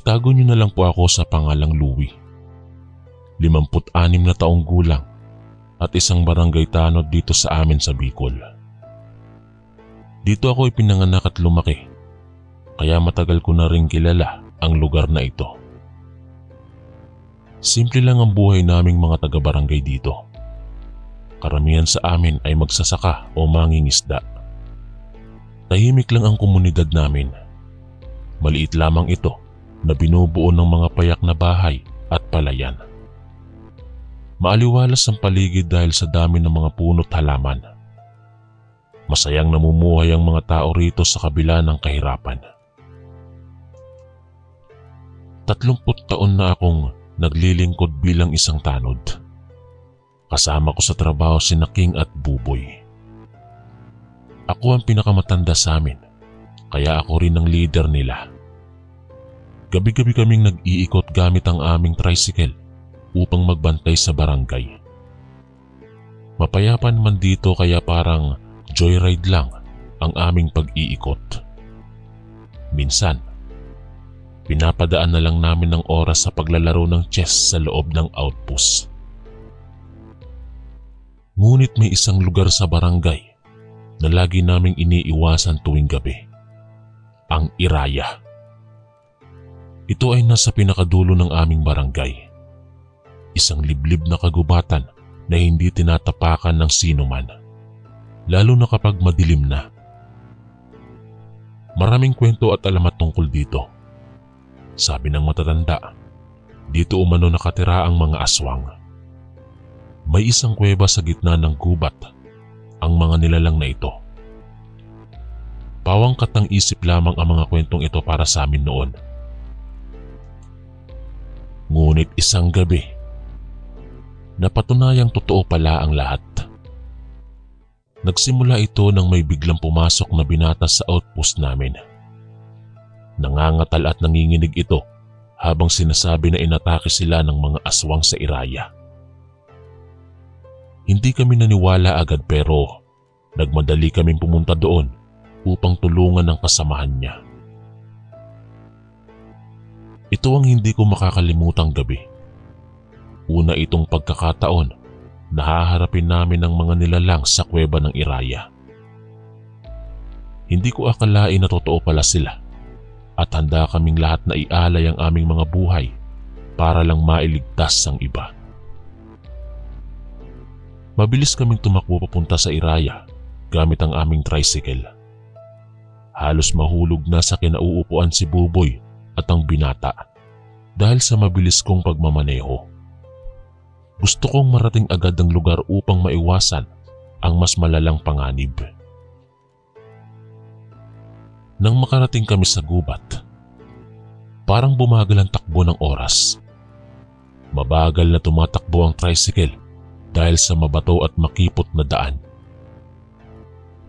Itago niyo na lang po ako sa pangalang Louie. 56 na taong gulang at isang barangay tanod dito sa amin sa Bicol. Dito ako ipinanganak at lumaki, kaya matagal ko na rin kilala ang lugar na ito. Simple lang ang buhay naming mga taga-barangay dito. Karamihan sa amin ay magsasaka o mangingisda. Tahimik lang ang komunidad namin. Maliit lamang ito na binubuo ng mga payak na bahay at palayan. Maaliwalas ang paligid dahil sa dami ng mga puno't halaman. Masayang namumuhay ang mga tao rito sa kabila ng kahirapan. 30 taon na akong naglilingkod bilang isang tanod. Kasama ko sa trabaho sina King at Buboy. Ako ang pinakamatanda sa amin, kaya ako rin ang leader nila. Gabi-gabi kaming nag-iikot gamit ang aming tricycle upang magbantay sa barangay. Mapayapa naman dito kaya parang joyride lang ang aming pag-iikot. Minsan, pinapadaan na lang namin ng oras sa paglalaro ng chess sa loob ng outpost. Ngunit may isang lugar sa barangay na lagi naming iniiwasan tuwing gabi. Ang Iraya. Ito ay nasa pinakadulo ng aming barangay. Isang liblib na kagubatan na hindi tinatapakan ng sino man, lalo na kapag madilim na. Maraming kwento at alamat tungkol dito. Sabi ng matatanda, dito umano nakatira ang mga aswang. May isang kuweba sa gitna ng gubat ang mga nilalang na ito. Pawang katang isip lamang ang mga kwentong ito para sa amin noon. Ngunit isang gabi, napatunayang totoo pala ang lahat. Nagsimula ito nang may biglang pumasok na binata sa outpost namin. Nangangatal at nanginginig ito habang sinasabi na inatake sila ng mga aswang sa Iraya. Hindi kami naniwala agad pero nagmadali kaming pumunta doon upang tulungan ang kasamahan niya. Ito ang hindi ko makakalimutang gabi. Una itong pagkakataon na haharapin namin ang mga nilalang sa kuweba ng Iraya. Hindi ko akalain na totoo pala sila at handa kaming lahat na ialay ang aming mga buhay para lang mailigtas ang iba. Mabilis kaming tumakbo papunta sa Iraya gamit ang aming tricycle. Halos mahulog na sa kinauupuan si Buboy at ang binata dahil sa mabilis kong pagmamaneho. Gusto kong marating agad ang lugar upang maiwasan ang mas malalang panganib. Nang makarating kami sa gubat, parang bumagal ang takbo ng oras. Mabagal na tumatakbo ang tricycle dahil sa mabato at makipot na daan.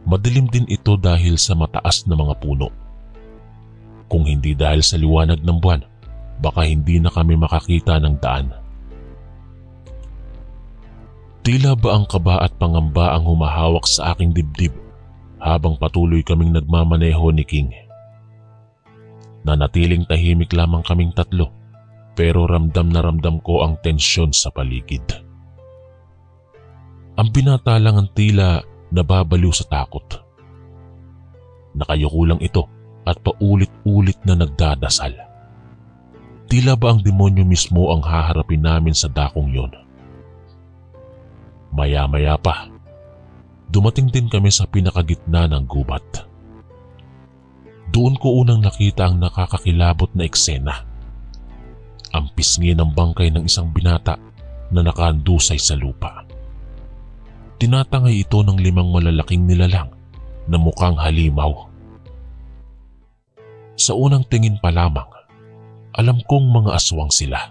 Madilim din ito dahil sa mataas na mga puno. Kung hindi dahil sa liwanag ng buwan, baka hindi na kami makakita ng daan. Tila ba ang kaba at pangamba ang humahawak sa aking dibdib habang patuloy kaming nagmamaneho ni King. Nanatiling tahimik lamang kaming tatlo pero ramdam na ramdam ko ang tensyon sa paligid. Ang binata lang ang tila nababaliw sa takot. Nakayuko lang ito at paulit-ulit na nagdadasal. Tila ba ang demonyo mismo ang haharapin namin sa dakong yon? Maya-maya pa, dumating din kami sa pinakagitna ng gubat. Doon ko unang nakita ang nakakakilabot na eksena. Ang pisngi ng bangkay ng isang binata na nakahandusay sa lupa. Tinatangay ito ng 5 malalaking nilalang na mukhang halimaw. Sa unang tingin pa lamang, alam kong mga aswang sila.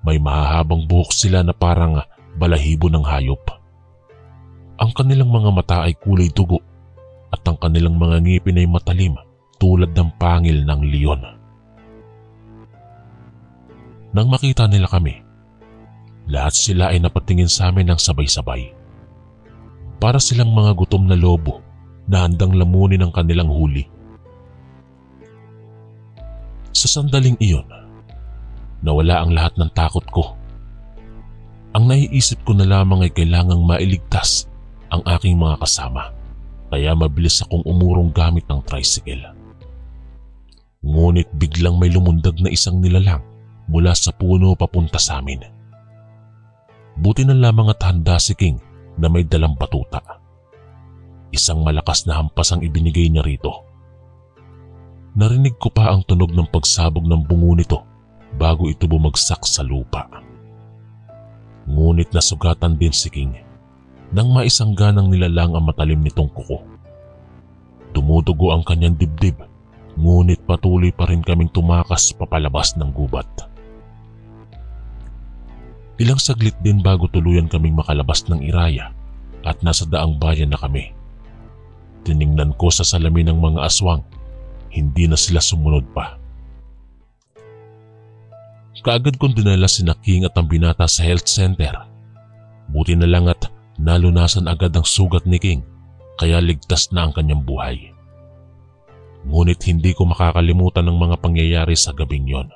May mahahabang buhok sila na parang balahibo ng hayop. Ang kanilang mga mata ay kulay dugo at ang kanilang mga ngipin ay matalim tulad ng pangil ng leon. Nang makita nila kami, lahat sila ay napatingin sa amin ng sabay-sabay. Para silang mga gutom na lobo na handang lamunin ang kanilang huli. Sa sandaling iyon, nawala ang lahat ng takot ko. Ang naiisip ko na lamang ay kailangang mailigtas ang aking mga kasama, kaya mabilis akong umurong gamit ng tricycle. Ngunit biglang may lumundag na isang nilalang mula sa puno papunta sa amin. Buti na lamang at handa si King na may dalang batuta. Isang malakas na hampas ang ibinigay niya rito. Narinig ko pa ang tunog ng pagsabog ng bungo nito bago ito bumagsak sa lupa. Ngunit nasugatan din si King nang maisangganang nilalang ang matalim nitong kuko. Dumudugo ang kanyang dibdib, ngunit patuloy pa rin kaming tumakas papalabas ng gubat. Ilang saglit din bago tuluyan kaming makalabas ng Iraya at nasa daang bayan na kami. Tiningnan ko sa salamin ng mga aswang, hindi na sila sumunod pa. Kaagad kong dinala si King at ang binata sa health center. Buti na lang at nalunasan agad ang sugat ni King, kaya ligtas na ang kanyang buhay. Ngunit hindi ko makakalimutan ang mga pangyayari sa gabing yon.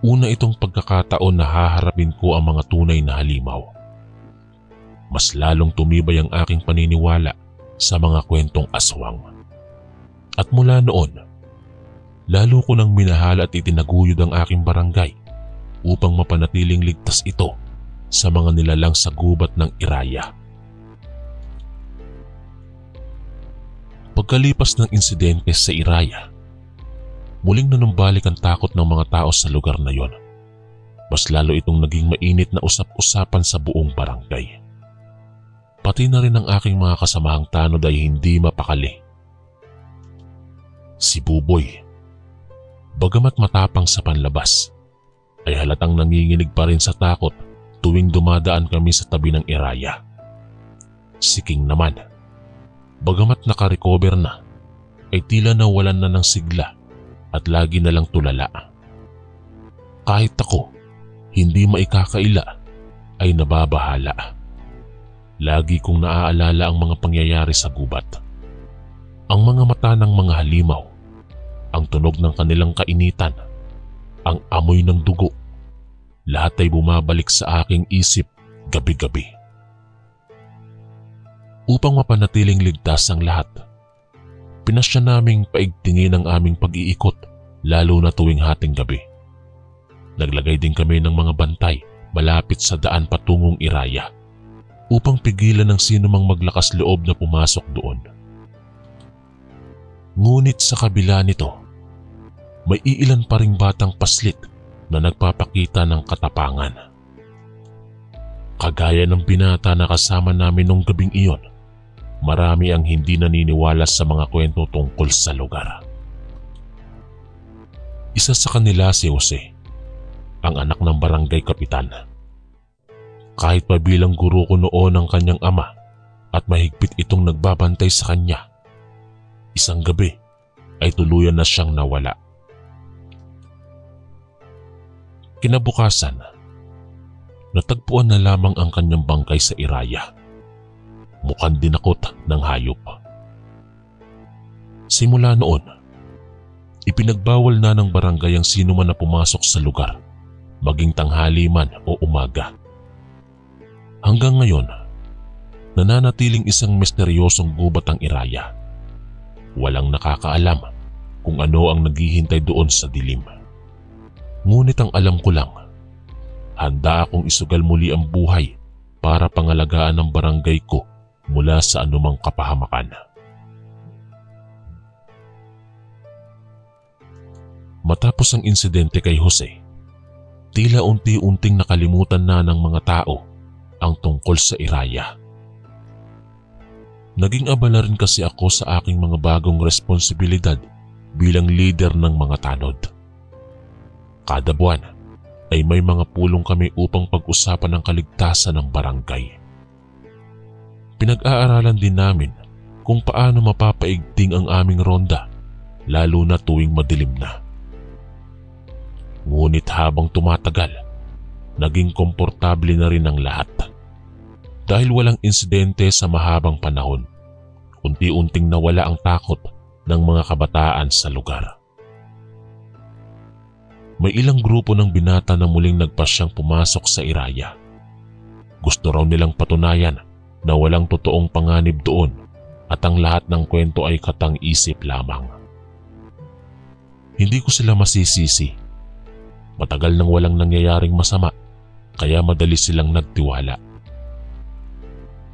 Una itong pagkakataon na haharapin ko ang mga tunay na halimaw. Mas lalong tumibay ang aking paniniwala sa mga kwentong aswang. At mula noon, lalo ko nang minahal at itinaguyod ang aking barangay upang mapanatiling ligtas ito sa mga nilalang sa gubat ng Iraya. Pagkalipas ng insidente sa Iraya, muling nanumbalik ang takot ng mga tao sa lugar na yon. Mas lalo itong naging mainit na usap-usapan sa buong barangay. Pati na rin ang aking mga kasamahang tanod ay hindi mapakali. Si Buboy, bagamat matapang sa panlabas, ay halatang nanginginig pa rin sa takot tuwing dumadaan kami sa tabi ng Iraya. Si King naman, bagamat nakarecover na, ay tila nawalan na ng sigla at lagi na lang tulala. Kahit ako, hindi maikakaila, ay nababahala. Lagi kong naaalala ang mga pangyayari sa gubat. Ang mga mata ng mga halimaw, ang tunog ng kanilang kainitan, ang amoy ng dugo, lahat ay bumabalik sa aking isip gabi-gabi. Upang mapanatiling ligtas ang lahat, pinasya naming paigtingin ang aming pag-iikot lalo na tuwing hating gabi. Naglagay din kami ng mga bantay malapit sa daan patungong Iraya upang pigilan ng sinumang maglakas loob na pumasok doon. Ngunit sa kabila nito, may iilan pa ring batang paslit na nagpapakita ng katapangan. Kagaya ng binata na kasama namin nung gabing iyon, marami ang hindi naniniwala sa mga kwento tungkol sa lugar. Isa sa kanila si Jose, ang anak ng barangay kapitan. Kahit pa bilang guro ko noon ang kanyang ama at mahigpit itong nagbabantay sa kanya, isang gabi ay tuluyan na siyang nawala. Kinabukasan, natagpuan na lamang ang kanyang bangkay sa Iraya. Mukhang dinakot ng hayop. Simula noon, ipinagbawal na ng barangay ang sino man na pumasok sa lugar, maging tanghali man o umaga. Hanggang ngayon, nananatiling isang misteryosong gubat ang Iraya. Walang nakakaalam kung ano ang naghihintay doon sa dilim. Ngunit ang alam ko lang, handa akong isugal muli ang buhay para pangalagaan ng barangay ko mula sa anumang kapahamakan. Matapos ang insidente kay Jose, tila unti-unting nakalimutan na ng mga tao ang tungkol sa Iraya. Naging abala rin kasi ako sa aking mga bagong responsibilidad bilang leader ng mga tanod. Kada buwan ay may mga pulong kami upang pag-usapan ang kaligtasan ng barangay. Pinag-aaralan din namin kung paano mapapaigting ang aming ronda, lalo na tuwing madilim na. Ngunit habang tumatagal, naging komportable na rin ang lahat. Dahil walang insidente sa mahabang panahon, unti-unting nawala ang takot ng mga kabataan sa lugar. may ilang grupo ng binata na muling nagpasyang pumasok sa Iraya. Gusto raw nilang patunayan na walang totoong panganib doon at ang lahat ng kwento ay katang-isip lamang. Hindi ko sila masisisi. Matagal nang walang nangyayaring masama, kaya madali silang nagtiwala.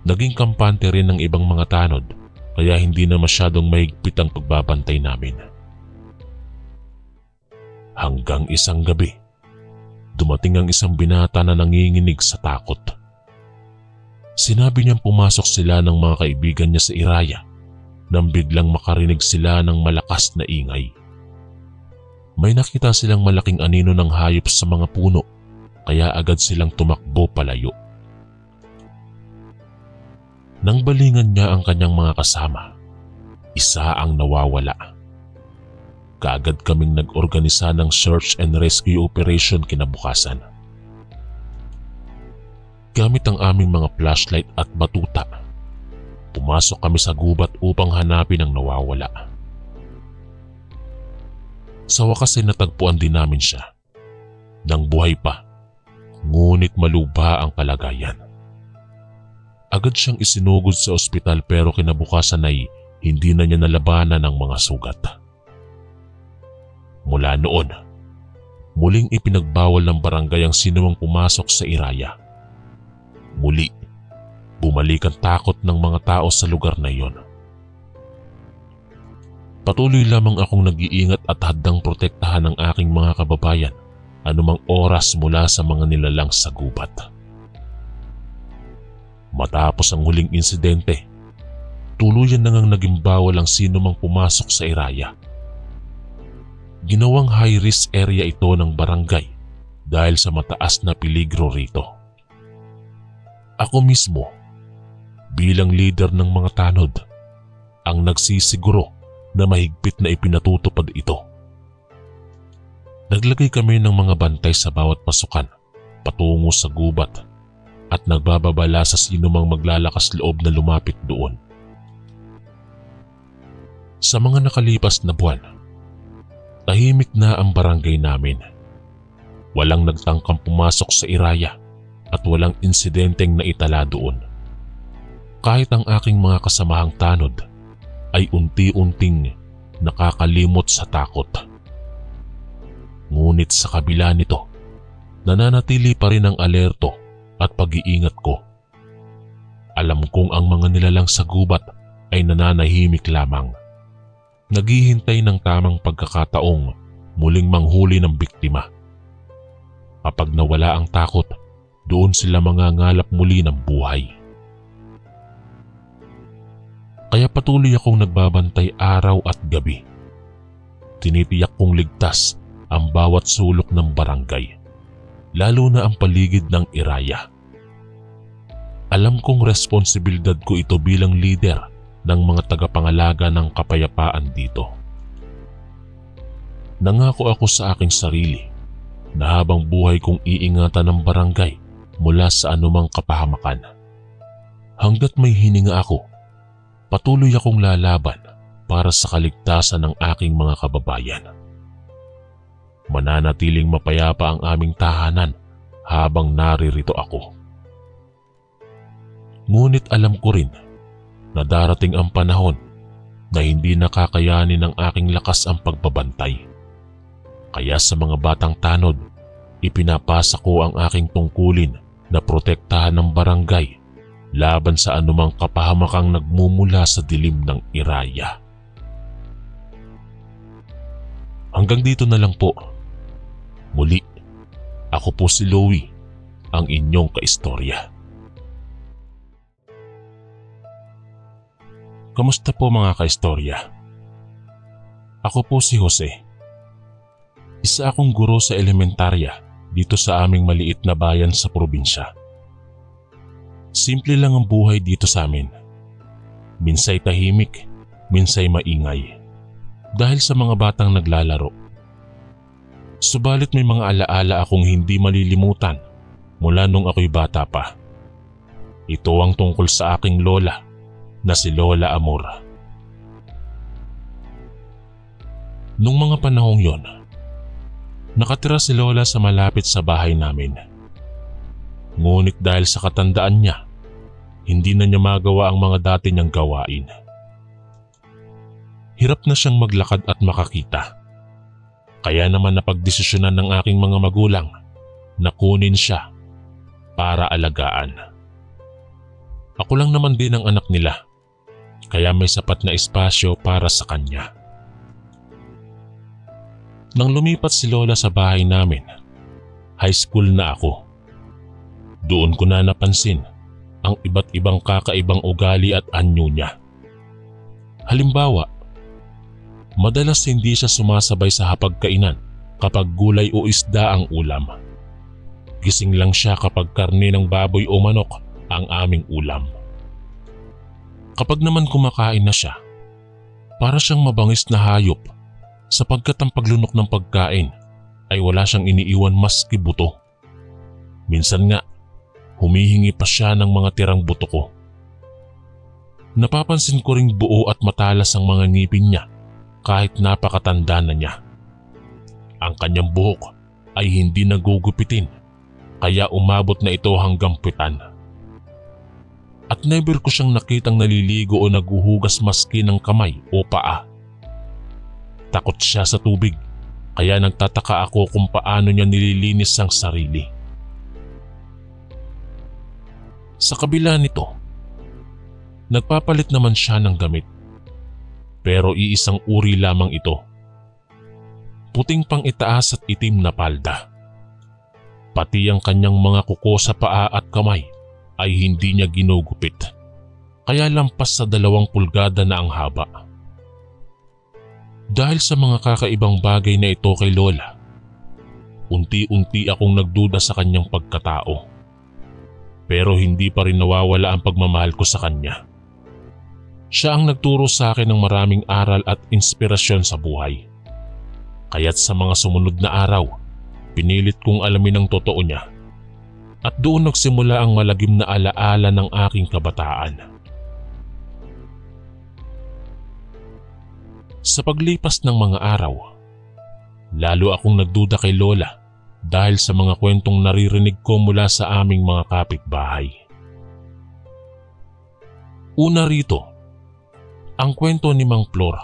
Naging kampante rin ng ibang mga tanod, kaya hindi na masyadong mahigpit ang pagbabantay namin. Hanggang isang gabi, dumating ang isang binata na nanginginig sa takot. Sinabi niyang pumasok sila ng mga kaibigan niya sa Iraya nang biglang makarinig sila ng malakas na ingay. May nakita silang malaking anino ng hayop sa mga puno, kaya agad silang tumakbo palayo. Nang balingan niya ang kanyang mga kasama, isa ang nawawala. Kaagad kaming nag-organisa ng search and rescue operation kinabukasan. Gamit ang aming mga flashlight at batuta, pumasok kami sa gubat upang hanapin ang nawawala. Sa wakas ay natagpuan din namin siya. Nang buhay pa, ngunit malubha ang kalagayan. Agad siyang isinugod sa ospital pero kinabukasan ay hindi na niya nalabanan ang mga sugat. Mula noon, muling ipinagbawal ng barangay ang sinumang pumasok sa Iraya. Muli, bumalik ang takot ng mga tao sa lugar na iyon. Patuloy lamang akong nag-iingat at handang protektahan ang aking mga kababayan anumang oras mula sa mga nilalang sa gubat. Matapos ang huling insidente, tuluyan na ngang naging bawal ang sinumang pumasok sa Iraya. Ginawang high-risk area ito ng barangay dahil sa mataas na peligro rito. Ako mismo, bilang leader ng mga tanod, ang nagsisiguro na mahigpit na ipinatutupad ito. Naglagay kami ng mga bantay sa bawat pasukan patungo sa gubat at nagbababala sa sinumang maglalakas loob na lumapit doon. Sa mga nakalipas na buwan, tahimik na ang barangay namin. Walang nagtangkang pumasok sa Iraya at walang insidenteng naitala doon. Kahit ang aking mga kasamahang tanod ay unti-unting nakakalimot sa takot. Ngunit sa kabila nito, nananatili pa rin ang alerto at pag-iingat ko. Alam kong ang mga nilalang sa gubat ay nananahimik lamang. Naghihintay ng tamang pagkakataong muling manghuli ng biktima. Kapag nawala ang takot, doon sila mangangalap muli ng buhay. Kaya patuloy akong nagbabantay araw at gabi. Tinitiyak kong ligtas ang bawat sulok ng barangay, lalo na ang paligid ng Iraya. Alam kong responsibilidad ko ito bilang leader ng mga tagapangalaga ng kapayapaan dito. Nangako ako sa aking sarili na habang buhay kong iingatan ng barangay mula sa anumang kapahamakan. Hanggat may hininga ako, patuloy akong lalaban para sa kaligtasan ng aking mga kababayan. Mananatiling mapayapa ang aming tahanan habang naririto ako. Ngunit alam ko rin na darating ang panahon na hindi nakakayanin ng aking lakas ang pagbabantay. Kaya sa mga batang tanod, ipinapasa ko ang aking tungkulin na protektahan ng barangay laban sa anumang kapahamakang nagmumula sa dilim ng Iraya. Hanggang dito na lang po. Muli, ako po si Louie, ang inyong kaistorya. Kamusta po mga kaistorya? Ako po si Jose. Isa akong guro sa elementarya dito sa aming maliit na bayan sa probinsya. Simple lang ang buhay dito sa amin. Minsay tahimik, minsay maingay. Dahil sa mga batang naglalaro. Subalit may mga alaala akong hindi malilimutan mula nung ako'y bata pa. Ito ang tungkol sa aking lola na si Lola Amor. Nung mga panahong yon, Nakatira si Lola sa malapit sa bahay namin. Ngunit dahil sa katandaan niya, hindi na niya magawa ang mga dati niyang gawain. Hirap na siyang maglakad at makakita. Kaya naman napagdesisyonan ng aking mga magulang na kunin siya para alagaan. Ako lang naman din ang anak nila, kaya may sapat na espasyo para sa kanya. Nang lumipat si Lola sa bahay namin, high school na ako. Doon ko na napansin ang iba't ibang kakaibang ugali at anyo niya. Halimbawa, madalas hindi siya sumasabay sa hapagkainan kapag gulay o isda ang ulam. Gising lang siya kapag karne ng baboy o manok ang aming ulam. Kapag naman kumakain na siya, para siyang mabangis na hayop sapagkat ang paglunok ng pagkain ay wala siyang iniiwan maski buto. Minsan nga, humihingi pa siya ng mga tirang buto ko. Napapansin ko ring buo at matalas ang mga ngipin niya kahit napakatanda na niya. Ang kanyang buhok ay hindi nagugupitin kaya umabot na ito hanggang puwitan. At never ko siyang nakitang naliligo o naguhugas maski ng kamay o paa. Takot siya sa tubig kaya nagtataka ako kung paano niya nililinis ang sarili. Sa kabila nito, nagpapalit naman siya ng gamit. Pero iisang uri lamang ito. Puting pang itaas at itim na palda. Pati ang kanyang mga kuko sa paa at kamay ay hindi niya ginugupit. Kaya lampas sa 2 pulgada na ang haba. Dahil sa mga kakaibang bagay na ito kay Lola, unti-unti akong nagduda sa kanyang pagkatao. Pero hindi pa rin nawawala ang pagmamahal ko sa kanya. Siya ang nagturo sa akin ng maraming aral at inspirasyon sa buhay. Kaya't sa mga sumunod na araw, pinilit kong alamin ang totoo niya. At doon nagsimula ang malagim na alaala ng aking kabataan. Sa paglipas ng mga araw, lalo akong nagduda kay Lola dahil sa mga kwentong naririnig ko mula sa aming mga kapitbahay. Una rito, ang kwento ni Mang Flor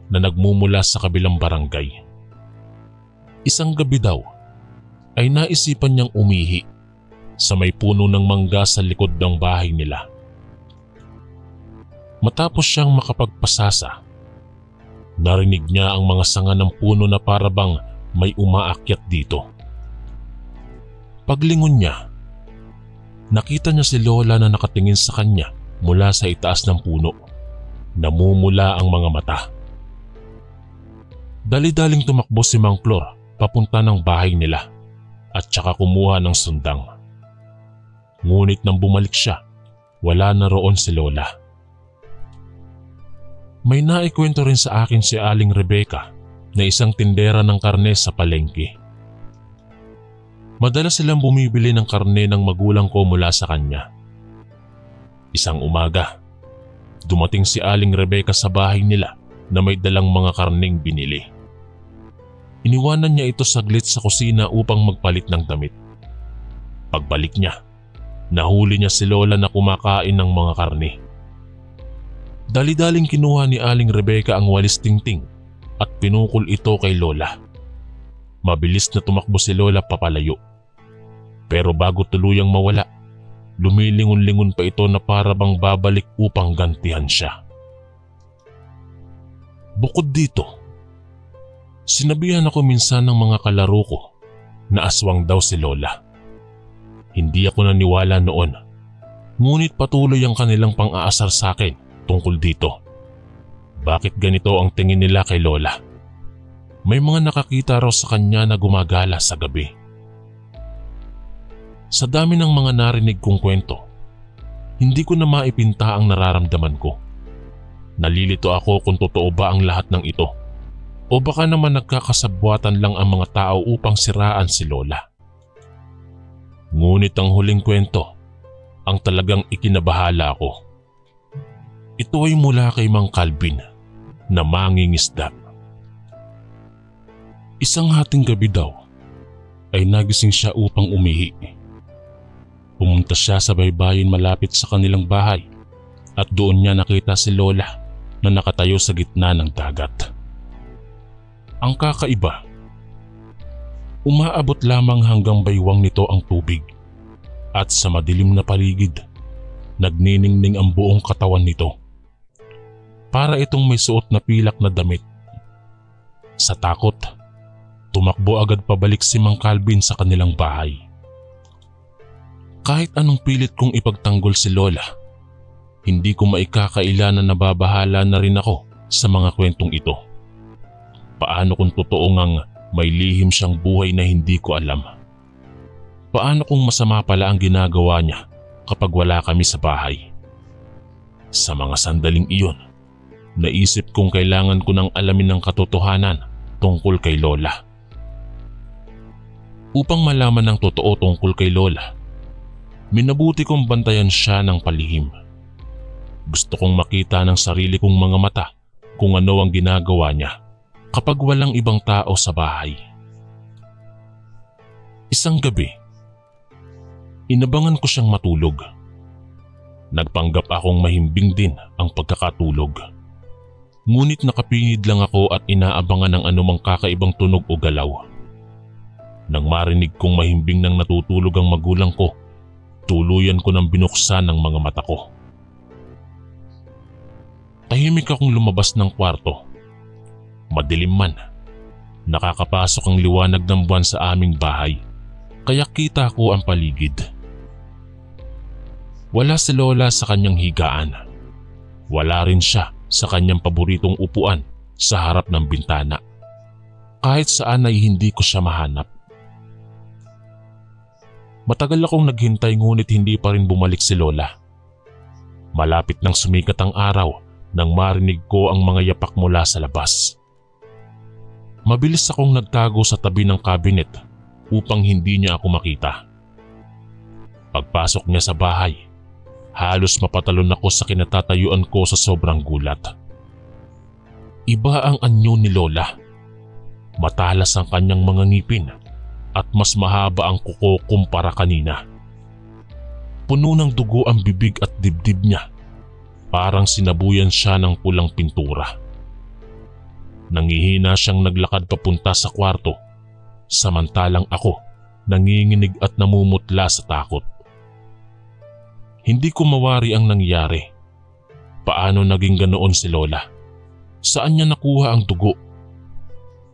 na nagmumula sa kabilang barangay. Isang gabi daw ay naisipan niyang umihi sa may puno ng mangga sa likod ng bahay nila. Matapos siyang makapagpasasa, narinig niya ang mga sanga ng puno na parabang may umaakyat dito. Paglingon niya, nakita niya si Lola na nakatingin sa kanya mula sa itaas ng puno. Namumula ang mga mata. Dali-daling tumakbo si Mang Flor papunta ng bahay nila at saka kumuha ng sundang. Ngunit nang bumalik siya, wala na roon si Lola. May naikwento rin sa akin si Aling Rebecca na isang tindera ng karne sa palengke. Madalas silang bumibili ng karne ng magulang ko mula sa kanya. Isang umaga, dumating si Aling Rebecca sa bahay nila na may dalang mga karneng binili. Iniwanan niya ito saglit sa kusina upang magpalit ng damit. Pagbalik niya, nahuli niya si Lola na kumakain ng mga karne. Dali-daling kinuha ni Aling Rebecca ang walis tingting at pinukol ito kay Lola. Mabilis na tumakbo si Lola papalayo. Pero bago tuluyang mawala, lumilingon-lingon pa ito na para bang babalik upang gantihan siya. Bukod dito, sinabihan ako minsan ng mga kalaro ko na aswang daw si Lola. Hindi ako naniwala noon, ngunit patuloy ang kanilang pang-aasar sa akin tungkol dito. Bakit ganito ang tingin nila kay Lola? May mga nakakita raw sa kanya na gumagala sa gabi. Sa dami ng mga narinig kong kwento, hindi ko na maipinta ang nararamdaman ko. Nalilito ako kung totoo ba ang lahat ng ito o baka naman nagkakasabwatan lang ang mga tao upang siraan si Lola. Ngunit ang huling kwento ang talagang ikinabahala ko. Ito ay mula kay Mang Calvin na mangingisda. Isang hating gabi daw ay nagising siya upang umihi. Pumunta siya sa baybayin malapit sa kanilang bahay at doon niya nakita si Lola na nakatayo sa gitna ng dagat. Ang kakaiba, umaabot lamang hanggang baywang nito ang tubig at sa madilim na paligid, nagniningning ang buong katawan nito. Para itong may suot na pilak na damit. Sa takot, tumakbo agad pabalik si Mang Calvin sa kanilang bahay. Kahit anong pilit kong ipagtanggol si Lola, hindi ko maikakaila na nababahala na rin ako sa mga kwentong ito. Paano kung totoo ngang may lihim siyang buhay na hindi ko alam? Paano kung masama pala ang ginagawa niya kapag wala kami sa bahay? Sa mga sandaling iyon, naisip kong kailangan ko nang alamin ng katotohanan tungkol kay Lola. Upang malaman ng totoo tungkol kay Lola, minabuti kong bantayan siya ng palihim. Gusto kong makita ng sarili kong mga mata kung ano ang ginagawa niya kapag walang ibang tao sa bahay. Isang gabi, inabangan ko siyang matulog. Nagpanggap akong mahimbing din ang pagkakatulog. Ngunit nakapingid lang ako at inaabangan ng anumang kakaibang tunog o galaw. Nang marinig kong mahimbing nang natutulog ang magulang ko, tuluyan ko nang binuksan ang mga mata ko. Tahimik akong lumabas ng kwarto. Madilim man, nakakapasok ang liwanag ng buwan sa aming bahay, kaya kita ko ang paligid. Wala si Lola sa kanyang higaan. Wala rin siya sa kanyang paboritong upuan sa harap ng bintana. Kahit saan ay hindi ko siya mahanap. Matagal akong naghintay ngunit hindi pa rin bumalik si Lola. Malapit nang sumikat ang araw nang marinig ko ang mga yapak mula sa labas. Mabilis akong nagtago sa tabi ng kabinet upang hindi niya ako makita. Pagpasok niya sa bahay, halos mapatalon ako sa kinatatayuan ko sa sobrang gulat. Iba ang anyo ni Lola. Matalas ang kanyang mga ngipin at mas mahaba ang kuko kumpara kanina. Puno ng dugo ang bibig at dibdib niya. Parang sinabuyan siya ng pulang pintura. Nangihina siyang naglakad papunta sa kwarto, samantalang ako nanginginig at namumutla sa takot. Hindi ko mawari ang nangyari. Paano naging ganoon si Lola? Saan niya nakuha ang dugo?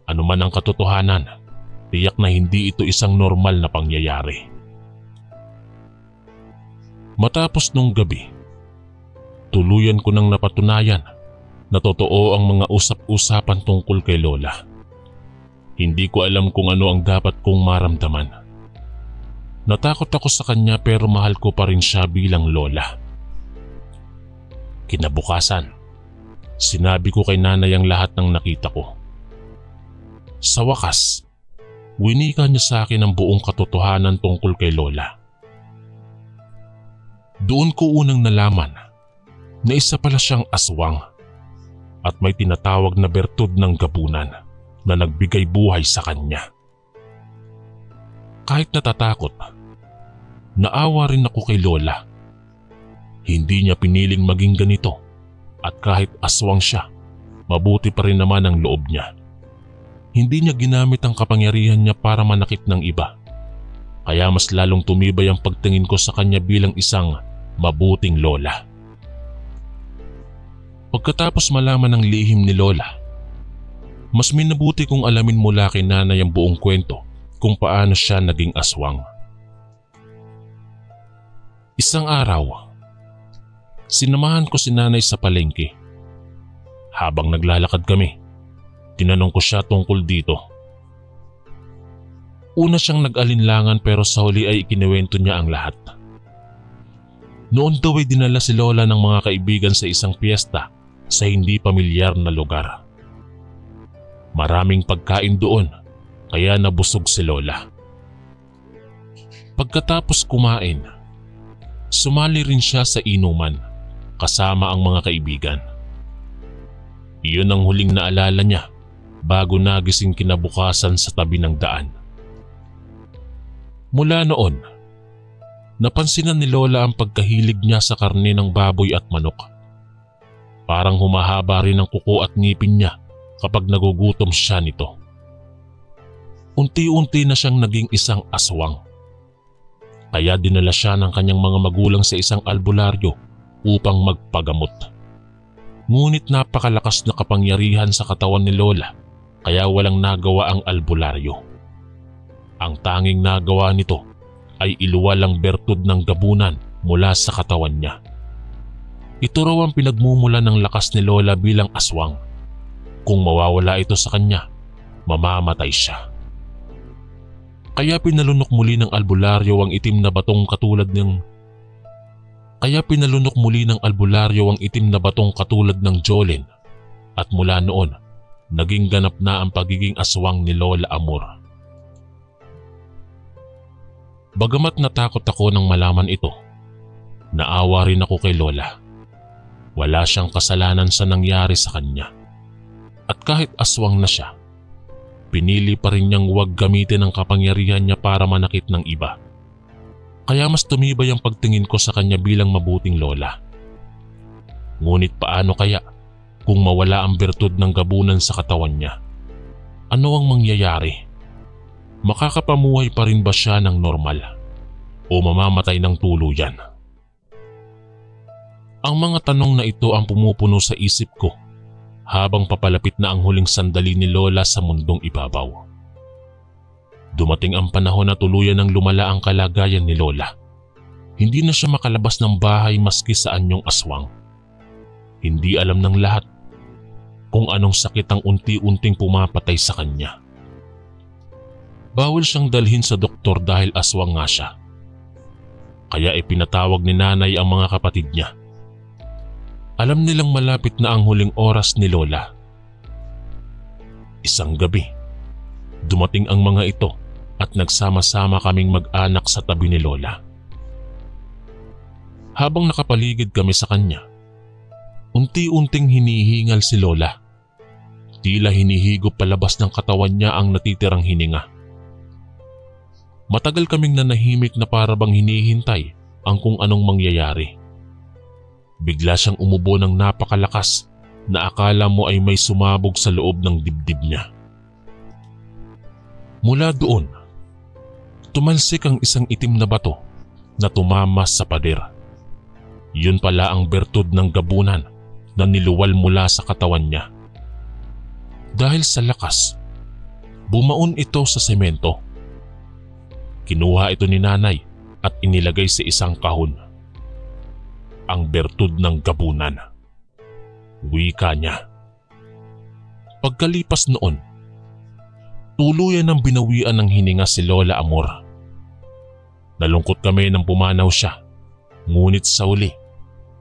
Ano man ang katotohanan, tiyak na hindi ito isang normal na pangyayari. Matapos nung gabi, tuluyan ko nang napatunayan na totoo ang mga usap-usapan tungkol kay Lola. Hindi ko alam kung ano ang dapat kong maramdaman. Natakot ako sa kanya pero mahal ko pa rin siya bilang Lola. Kinabukasan, sinabi ko kay nanay ang lahat ng nakita ko. Sa wakas, winika niya sa akin ang buong katotohanan tungkol kay Lola. Doon ko unang nalaman na isa pala siyang aswang at may tinatawag na bertud ng gabunan na nagbigay buhay sa kanya. Kahit natatakot, naawa rin ako kay Lola. Hindi niya piniling maging ganito at kahit aswang siya, mabuti pa rin naman ang loob niya. Hindi niya ginamit ang kapangyarihan niya para manakit ng iba. Kaya mas lalong tumibay ang pagtingin ko sa kanya bilang isang mabuting Lola. Pagkatapos malaman ng lihim ni Lola, mas minabuti kong alamin mula kay nanay ang buong kwento kung paano siya naging aswang. Isang araw, sinamahan ko si nanay sa palengke. Habang naglalakad kami, tinanong ko siya tungkol dito. Una siyang nag-alinlangan pero sa huli ay ikinuwento niya ang lahat. Noon daw ay dinala si Lola ng mga kaibigan sa isang piyesta sa hindi pamilyar na lugar. Maraming pagkain doon kaya nabusog si Lola. Pagkatapos kumain, sumali rin siya sa inuman kasama ang mga kaibigan. Iyon ang huling naalala niya bago nagising kinabukasan sa tabi ng daan. Mula noon, napansinan ni Lola ang pagkahilig niya sa karne ng baboy at manok. Parang humahaba rin ang kuko at ngipin niya kapag nagugutom siya nito. Unti-unti na siyang naging isang aswang. Kaya dinala siya ng kanyang mga magulang sa isang albularyo upang magpagamot. Ngunit napakalakas na kapangyarihan sa katawan ni Lola kaya walang nagawa ang albularyo. Ang tanging nagawa nito ay iluwal ang bertud ng gabunan mula sa katawan niya. Ito raw ang pinagmumula ng lakas ni Lola bilang aswang. Kung mawawala ito sa kanya, mamamatay siya. Kaya pinalunok muli ng albularyo ang itim na batong katulad ng Jolene at mula noon, naging ganap na ang pagiging aswang ni Lola Amor. Bagamat natakot ako nang malaman ito, naawa rin ako kay Lola. Wala siyang kasalanan sa nangyari sa kanya. At kahit aswang na siya, pinili pa rin niyang huwag gamitin ang kapangyarihan niya para manakit ng iba. Kaya mas tumibay ang pagtingin ko sa kanya bilang mabuting lola. Ngunit paano kaya kung mawala ang bertud ng gabunan sa katawan niya? Ano ang mangyayari? Makakapamuhay pa rin ba siya ng normal? O mamamatay ng tuluyan? Ang mga tanong na ito ang pumupuno sa isip ko habang papalapit na ang huling sandali ni Lola sa mundong ibabaw. Dumating ang panahon na tuluyan ng lumala ang kalagayan ni Lola. Hindi na siya makalabas ng bahay maski sa anyong aswang. Hindi alam ng lahat kung anong sakit ang unti-unting pumapatay sa kanya. Bawal siyang dalhin sa doktor dahil aswang nga siya. Kaya ipinatawag ni nanay ang mga kapatid niya. Alam nilang malapit na ang huling oras ni Lola. Isang gabi, dumating ang mga ito at nagsama-sama kaming mag-anak sa tabi ni Lola. Habang nakapaligid kami sa kanya, unti-unting hinihingal si Lola. Tila hinihigop palabas ng katawan niya ang natitirang hininga. Matagal kaming nanahimik na para bang hinihintay ang kung anong mangyayari. Bigla siyang umubo ng napakalakas na akala mo ay may sumabog sa loob ng dibdib niya. Mula doon, tumalsik ang isang itim na bato na tumama sa pader. Yun pala ang bertud ng gabunan na niluwal mula sa katawan niya. Dahil sa lakas, bumaon ito sa semento. Kinuha ito ni nanay at inilagay sa isang kahon. Ang bertud ng gabunan. Wika niya. Pagkalipas noon, tuluyan ng binawian ng hininga si Lola Amor. Nalungkot kami nang pumanaw siya, ngunit sa uli,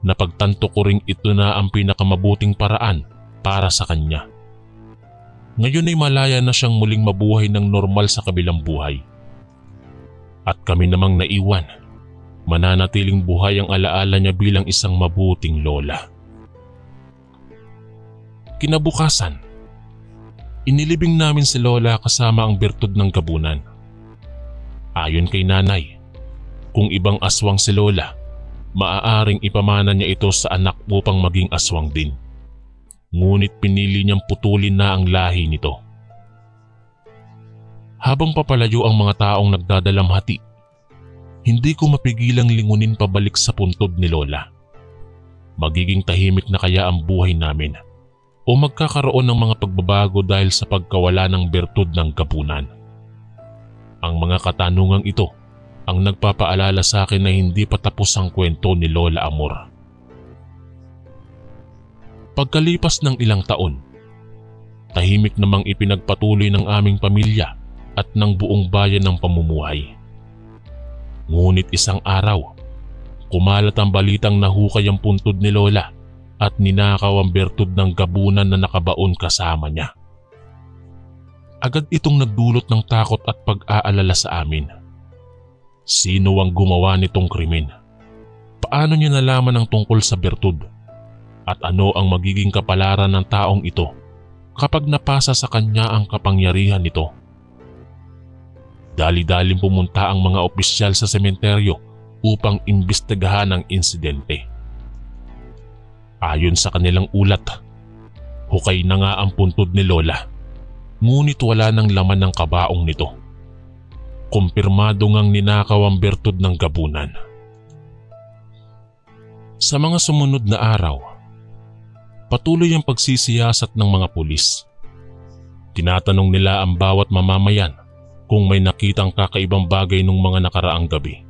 napagtanto ko ring ito na ang pinakamabuting paraan para sa kanya. Ngayon ay malaya na siyang muling mabuhay ng normal sa kabilang buhay. At kami namang naiwan. Mananatiling buhay ang alaala niya bilang isang mabuting lola. Kinabukasan, inilibing namin si Lola kasama ang bertud ng gabunan. Ayon kay nanay, kung ibang aswang si Lola, maaaring ipamana niya ito sa anak upang maging aswang din. Ngunit pinili niyang putulin na ang lahi nito. Habang papalayo ang mga taong nagdadalamhati, hindi ko mapigilang lingunin pabalik sa puntod ni Lola. Magiging tahimik na kaya ang buhay namin o magkakaroon ng mga pagbabago dahil sa pagkawala ng bertud ng gabunan? Ang mga katanungang ito ang nagpapaalala sa akin na hindi pa tapos ang kwento ni Lola Amor. Pagkalipas ng ilang taon, tahimik namang ipinagpatuloy ng aming pamilya at ng buong bayan ng pamumuhay. Ngunit isang araw, kumalat ang balitang nahukay ang puntod ni Lola at ninakaw ang bertud ng gabunan na nakabaon kasama niya. Agad itong nagdulot ng takot at pag-aalala sa amin. Sino ang gumawa nitong krimen? Paano niya nalaman ang tungkol sa bertud? At ano ang magiging kapalaran ng taong ito kapag napasa sa kanya ang kapangyarihan nito. Dali-daling pumunta ang mga opisyal sa sementeryo upang imbestigahan ang insidente. Ayon sa kanilang ulat, hukay na nga ang puntod ni Lola, ngunit wala nang laman ng kabaong nito. Kumpirmado ngang ninakaw ang bertud ng gabunan. Sa mga sumunod na araw, patuloy ang pagsisiyasat ng mga pulis. Tinatanong nila ang bawat mamamayan kung may nakitang kakaibang bagay nung mga nakaraang gabi.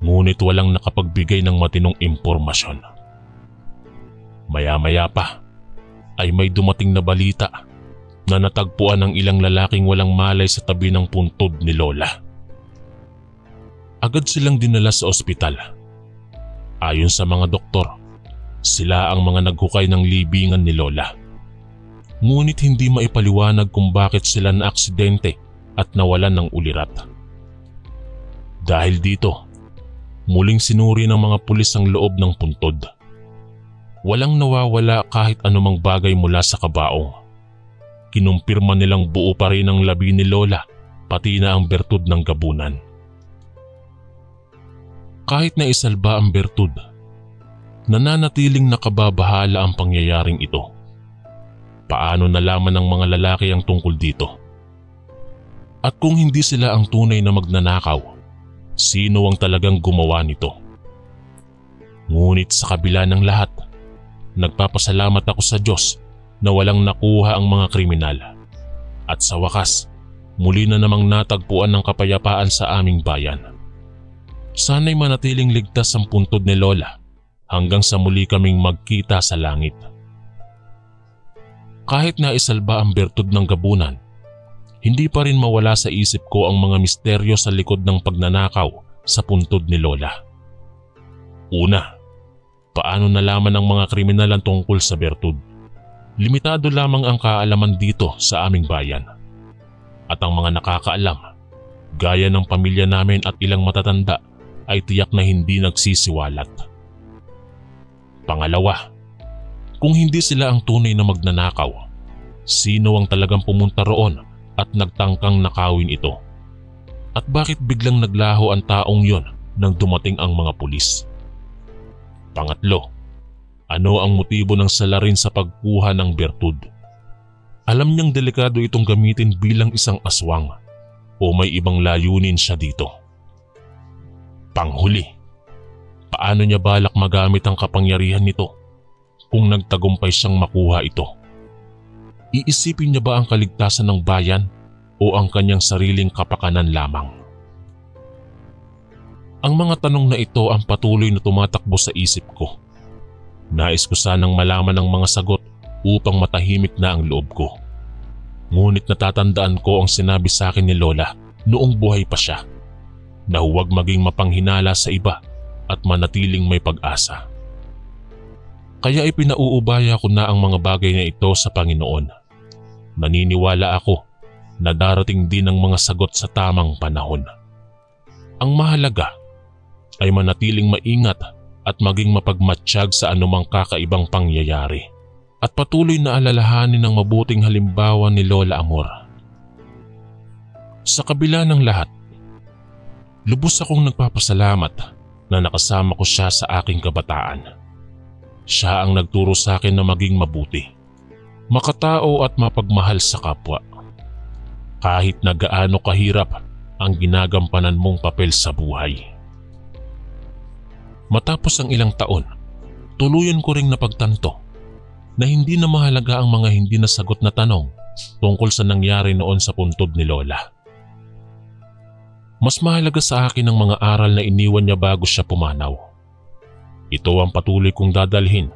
Ngunit walang nakapagbigay ng matinong impormasyon. Maya-maya pa ay may dumating na balita na natagpuan ng ilang lalaking walang malay sa tabi ng puntod ni Lola. Agad silang dinala sa ospital. Ayon sa mga doktor, sila ang mga naghukay ng libingan ni Lola. Ngunit hindi maipaliwanag kung bakit sila na-aksidente at nawalan ng ulirat. Dahil dito, muling sinuri ng mga pulis ang loob ng puntod. Walang nawawala kahit anumang bagay mula sa kabaong. Kinumpirma nilang buo pa rin ang labi ni Lola, pati na ang bertud ng gabunan. Kahit na isalba ang bertud, nananatiling nakababahala ang pangyayaring ito. Paano nalaman ng mga lalaki ang tungkol dito? At kung hindi sila ang tunay na magnanakaw, sino ang talagang gumawa nito? Ngunit sa kabila ng lahat, nagpapasalamat ako sa Diyos na walang nakuha ang mga kriminal. At sa wakas, muli na namang natagpuan ng kapayapaan sa aming bayan. Sana'y manatiling ligtas ang puntod ni Lola hanggang sa muli kaming magkita sa langit. Kahit na isalba ang bertud ng gabunan, hindi pa rin mawala sa isip ko ang mga misteryo sa likod ng pagnanakaw sa puntod ni Lola. Una, paano nalaman ng mga kriminal ang tungkol sa bertud? Limitado lamang ang kaalaman dito sa aming bayan. At ang mga nakakaalam, gaya ng pamilya namin at ilang matatanda, ay tiyak na hindi nagsisiwalat. Pangalawa, kung hindi sila ang tunay na magnanakaw, sino ang talagang pumunta roon at nagtangkang nakawin ito? At bakit biglang naglaho ang taong yon nang dumating ang mga pulis? Pangatlo, ano ang motibo ng salarin sa pagkuha ng bertud? Alam niyang delikado itong gamitin bilang isang aswang o may ibang layunin siya dito. Panghuli, paano niya balak magamit ang kapangyarihan nito kung nagtagumpay siyang makuha ito? Iisipin niya ba ang kaligtasan ng bayan o ang kanyang sariling kapakanan lamang? Ang mga tanong na ito ang patuloy na tumatakbo sa isip ko. Nais ko sanang malaman ang mga sagot upang matahimik na ang loob ko. Ngunit natatandaan ko ang sinabi sa akin ni Lola noong buhay pa siya, na huwag maging mapanghinala sa iba at manatiling may pag-asa. Kaya ipinauubaya ko na ang mga bagay na ito sa Panginoon. Naniniwala ako na darating din ang mga sagot sa tamang panahon. Ang mahalaga ay manatiling maingat at maging mapagmatsyag sa anumang kakaibang pangyayari at patuloy na alalahanin ang mabuting halimbawa ni Lola Amor. Sa kabila ng lahat, lubos akong nagpapasalamat na nakasama ko siya sa aking kabataan. Siya ang nagturo sa akin na maging mabuti, makatao at mapagmahal sa kapwa. Kahit na gaano kahirap ang ginagampanan mong papel sa buhay. Matapos ang ilang taon, tuluyan ko ring napagtanto na hindi na mahalaga ang mga hindi nasagot na tanong tungkol sa nangyari noon sa puntod ni Lola. Mas mahalaga sa akin ang mga aral na iniwan niya bago siya pumanaw. Ito ang patuloy kong dadalhin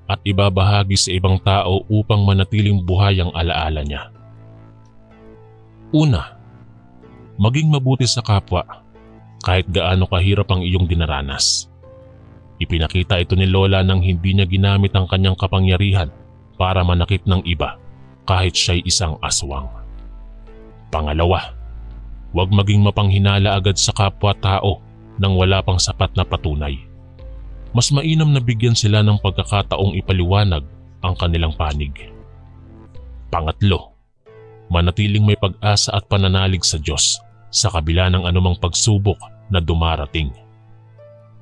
at ibabahagi sa ibang tao upang manatiling buhay ang alaala niya. Una, maging mabuti sa kapwa kahit gaano kahirap ang iyong dinaranas. Ipinakita ito ni Lola nang hindi niya ginamit ang kanyang kapangyarihan para manakit ng iba kahit siya'y isang aswang. Pangalawa, huwag maging mapanghinala agad sa kapwa-tao nang wala pang sapat na patunay. Mas mainam na bigyan sila ng pagkakataong ipaliwanag ang kanilang panig. Pangatlo, manatiling may pag-asa at pananalig sa Diyos sa kabila ng anumang pagsubok na dumarating.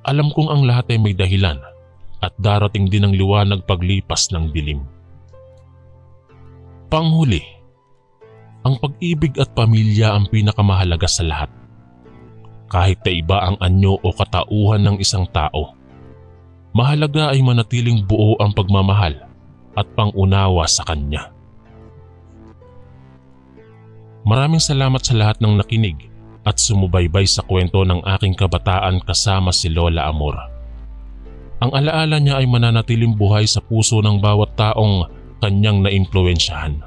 Alam kong ang lahat ay may dahilan at darating din ang liwanag paglipas ng dilim. Panghuli, ang pag-ibig at pamilya ang pinakamahalaga sa lahat. Kahit na iba ang anyo o katauhan ng isang tao, mahalaga ay manatiling buo ang pagmamahal at pangunawa sa kanya. Maraming salamat sa lahat ng nakinig at sumubaybay sa kwento ng aking kabataan kasama si Lola Amor. Ang alaala niya ay mananatiling buhay sa puso ng bawat taong kanyang naimpluwensyahan.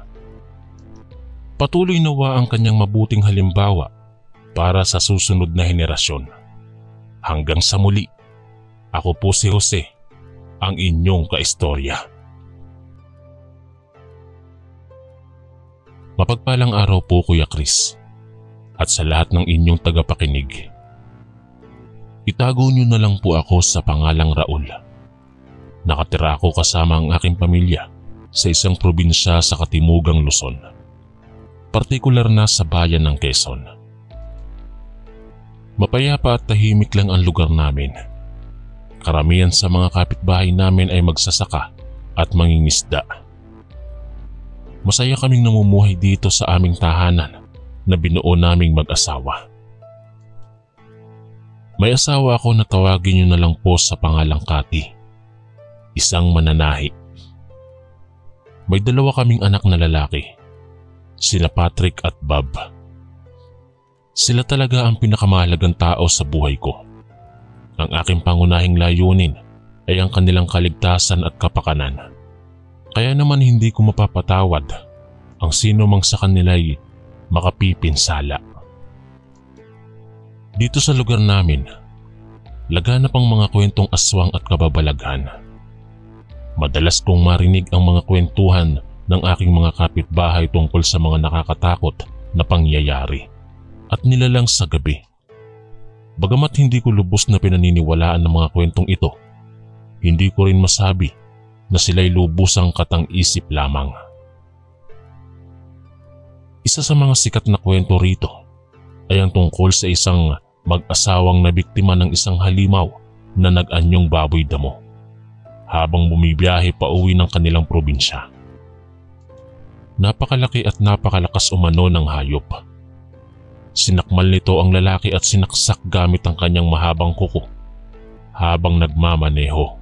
Patuloy nawa ang kanyang mabuting halimbawa para sa susunod na henerasyon. Hanggang sa muli, ako po si Jose, ang inyong kaistorya. Mapagpalang araw po Kuya Chris at sa lahat ng inyong tagapakinig. Itago niyo na lang po ako sa pangalang Raul. Nakatira ako kasama ang aking pamilya sa isang probinsya sa katimugang Luzon, partikular na sa bayan ng Quezon. Mapayapa at tahimik lang ang lugar namin. Karamihan sa mga kapitbahay namin ay magsasaka at mangingisda. Masaya kaming namumuhay dito sa aming tahanan na binuo naming mag-asawa. May asawa ako na tawagin niyo na lang po sa pangalang Cathy, isang mananahi. May dalawa kaming anak na lalaki, sina Patrick at Bob. Sila talaga ang pinakamahalagang tao sa buhay ko. Ang aking pangunahing layunin ay ang kanilang kaligtasan at kapakanan. Kaya naman hindi ko mapapatawad ang sino mang sa kanila'y makapipinsala. Dito sa lugar namin, laganap ang mga kwentong aswang at kababalaghan. Madalas kong marinig ang mga kwentuhan ng aking mga kapitbahay tungkol sa mga nakakatakot na pangyayari at nilalang sa gabi. Bagamat hindi ko lubos na pinaniniwalaan ng mga kwentong ito, hindi ko rin masabi na sila'y lubusang katang-isip lamang. Isa sa mga sikat na kwento rito ay ang tungkol sa isang mag-asawang nabiktima ng isang halimaw na nag-anyong baboy damo habang bumibiyahe pa uwi ng kanilang probinsya. Napakalaki at napakalakas umano ng hayop. Sinakmal nito ang lalaki at sinaksak gamit ang kanyang mahabang kuko habang nagmamaneho.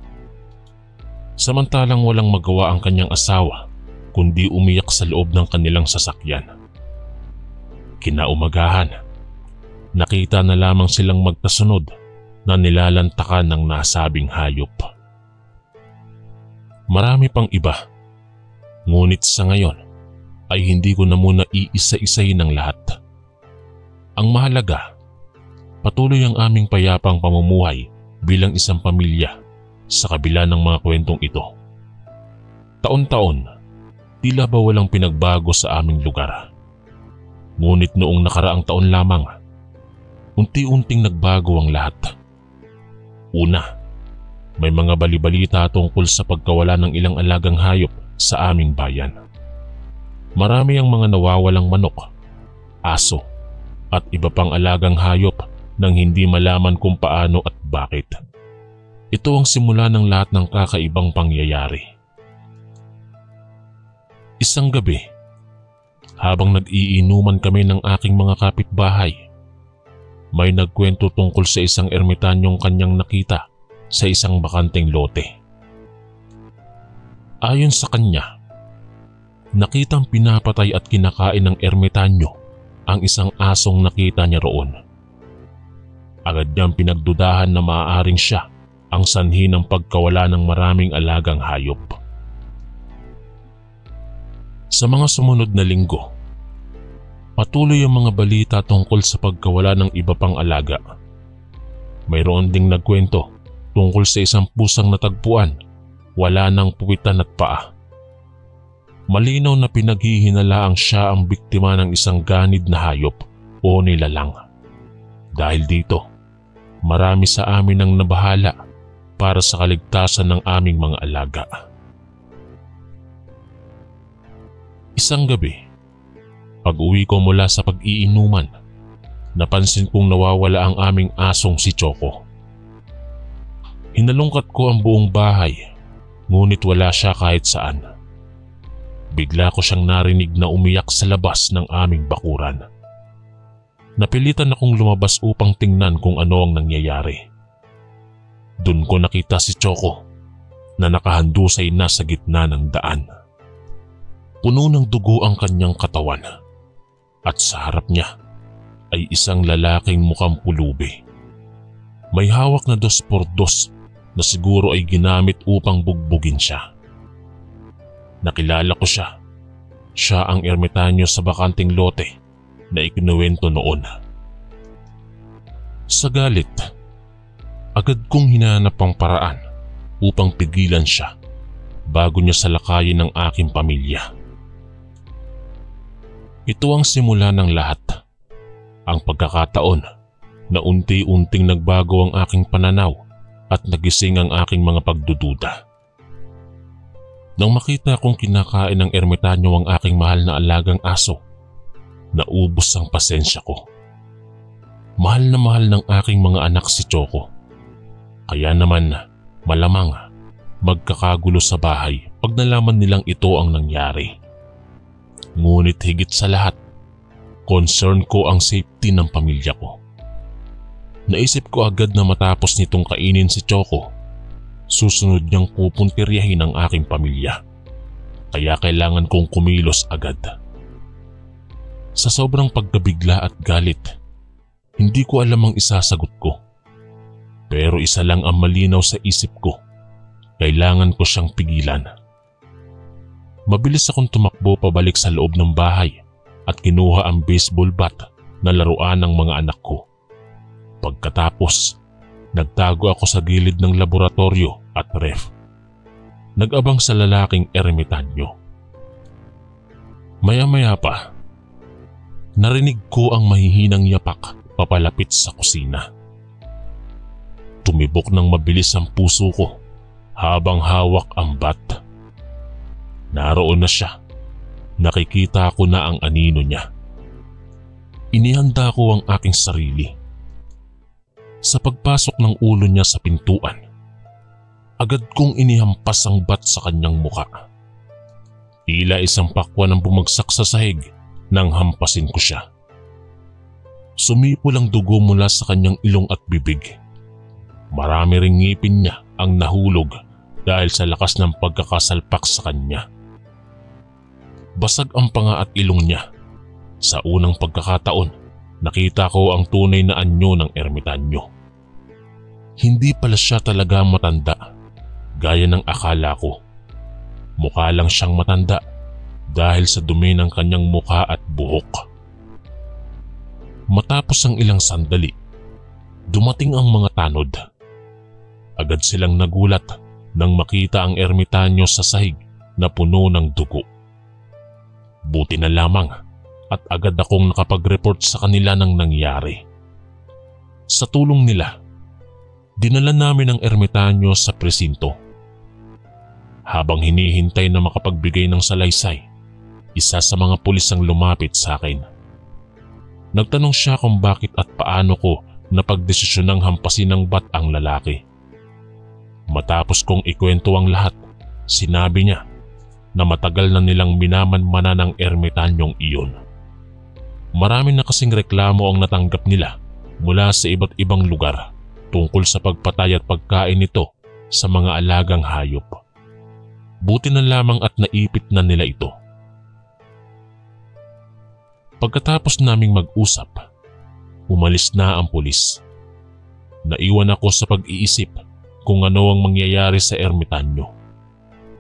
Samantalang walang magawa ang kanyang asawa kundi umiyak sa loob ng kanilang sasakyan. Kinaumagahan, nakita na lamang silang magkasunod na nilalantakan ng nasabing hayop. Marami pang iba, ngunit sa ngayon ay hindi ko na muna iisa-isahin ang lahat. Ang mahalaga, patuloy ang aming payapang pamumuhay bilang isang pamilya sa kabila ng mga kwentong ito. Taon-taon, tila ba walang pinagbago sa aming lugar. Ngunit noong nakaraang taon lamang, unti-unting nagbago ang lahat. Una, may mga balibalita tungkol sa pagkawala ng ilang alagang hayop sa aming bayan. Marami ang mga nawawalang manok, aso, at iba pang alagang hayop nang hindi malaman kung paano at bakit. Ito ang simula ng lahat ng kakaibang pangyayari. Isang gabi, habang nag-iinuman kami ng aking mga kapitbahay, may nagkwento tungkol sa isang ermitanyong kanyang nakita sa isang bakanteng lote. Ayon sa kanya, nakitang pinapatay at kinakain ng ermitanyo ang isang asong nakita niya roon. Agad niyang pinagdudahan na maaaring siya ang sanhi ng pagkawala ng maraming alagang hayop. Sa mga sumunod na linggo, patuloy ang mga balita tungkol sa pagkawala ng iba pang alaga. Mayroon ding nagkwento tungkol sa isang pusang natagpuan, wala ng puwitan at paa. Malinaw na pinaghihinalaang siya ang biktima ng isang ganid na hayop o nilalang. Dahil dito, marami sa amin ang nabahala para sa kaligtasan ng aming mga alaga. Isang gabi, pag-uwi ko mula sa pag-iinuman, napansin kong nawawala ang aming asong si Choco. Hinalungkat ko ang buong bahay, ngunit wala siya kahit saan. Bigla ko siyang narinig na umiyak sa labas ng aming bakuran. Napilitan akong lumabas upang tingnan kung ano ang nangyayari. Doon ko nakita si Choco na nakahandusay na sa gitna ng daan. Puno ng dugo ang kanyang katawan at sa harap niya ay isang lalaking mukhang pulubi. May hawak na 2x2 na siguro ay ginamit upang bugbugin siya. Nakilala ko siya. Siya ang ermitanyo sa bakanting lote na ikinuwento noon. Sa galit, agad kong hinanap ang paraan upang pigilan siya bago niya salakayin ang aking pamilya. Ito ang simula ng lahat. Ang pagkakataon na unti-unting nagbago ang aking pananaw at nagising ang aking mga pagdududa. Nang makita kong kinakain ng ermitanyo ang aking mahal na alagang aso, naubos ang pasensya ko. Mahal na mahal ng aking mga anak si Choco. Kaya naman malamang magkakagulo sa bahay pag nalaman nilang ito ang nangyari. Ngunit higit sa lahat, concern ko ang safety ng pamilya ko. Naisip ko agad na matapos nitong kainin si Choco, susunod niyang pupuntiryahin ang aking pamilya. Kaya kailangan kong kumilos agad. Sa sobrang pagkabigla at galit, hindi ko alam ang isasagot ko. Pero isa lang ang malinaw sa isip ko. Kailangan ko siyang pigilan. Mabilis akong tumakbo pabalik sa loob ng bahay at kinuha ang baseball bat na laruan ng mga anak ko. Pagkatapos, nagtago ako sa gilid ng laboratorio at ref. Nag-abang sa lalaking ermitanyo. Maya-maya pa, narinig ko ang mahihinang yapak papalapit sa kusina. Tumibok ng mabilis ang puso ko habang hawak ang bat. Naroon na siya. Nakikita ko na ang anino niya. Inihanda ko ang aking sarili. Sa pagpasok ng ulo niya sa pintuan, agad kong inihampas ang bat sa kanyang muka. Tila isang pakwan ang bumagsak sa sahig nang hampasin ko siya. Sumipol ang dugo mula sa kanyang ilong at bibig. Marami ring ngipin niya ang nahulog dahil sa lakas ng pagkakasalpak sa kanya. Basag ang panga at ilong niya. Sa unang pagkakataon, nakita ko ang tunay na anyo ng ermitanyo. Hindi pala siya talaga matanda, gaya ng akala ko. Mukha lang siyang matanda dahil sa dumi ng kanyang mukha at buhok. Matapos ang ilang sandali, dumating ang mga tanod. Agad silang nagulat nang makita ang ermitanyo sa sahig na puno ng dugo. Buti na lamang at agad akong nakapag-report sa kanila ng nangyari. Sa tulong nila, dinala namin ang ermitanyo sa presinto. Habang hinihintay na makapagbigay ng salaysay, isa sa mga pulis ang lumapit sa akin. Nagtanong siya kung bakit at paano ko napagdesisyonang hampasin ng bat ang lalaki. Matapos kong ikwento ang lahat, sinabi niya na matagal na nilang minamanmana ng ermitanyong iyon. Marami na kasing reklamo ang natanggap nila mula sa iba't ibang lugar tungkol sa pagpatay at pagkain nito sa mga alagang hayop. Buti na lamang at naipit na nila ito. Pagkatapos naming mag-usap, umalis na ang pulis. Naiwan ako sa pag-iisip kung ano ang mangyayari sa ermitanyo.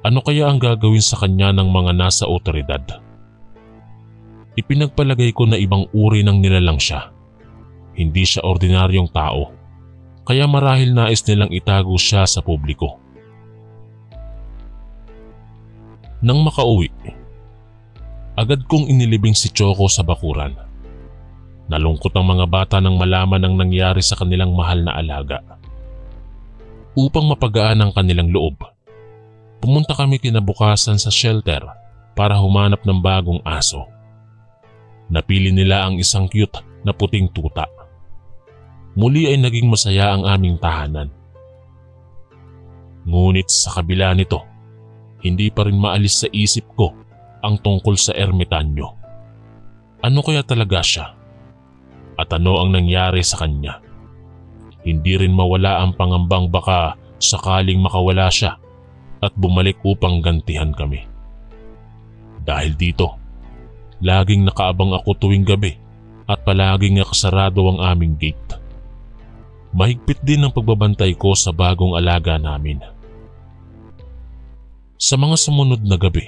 Ano kaya ang gagawin sa kanya ng mga nasa otoridad? Ipinagpalagay ko na ibang uri ng nilalang siya. Hindi siya ordinaryong tao, kaya marahil nais nilang itago siya sa publiko. Nang makauwi, agad kong inilibing si Choco sa bakuran. Nalungkot ang mga bata nang malaman ang nangyari sa kanilang mahal na alaga. Upang mapagaan ang kanilang loob, pumunta kami kinabukasan sa shelter para humanap ng bagong aso. Napili nila ang isang cute na puting tuta. Muli ay naging masaya ang aming tahanan. Ngunit sa kabila nito, hindi pa rin maalis sa isip ko ang tungkol sa ermitanyo. Ano kaya talaga siya? At ano ang nangyari sa kanya? Hindi rin mawala ang pangambang baka sakaling makawala siya at bumalik upang gantihan kami. Dahil dito, laging nakaabang ako tuwing gabi at palaging nakasarado ang aming gate. Mahigpit din ang pagbabantay ko sa bagong alaga namin. Sa mga sumunod na gabi,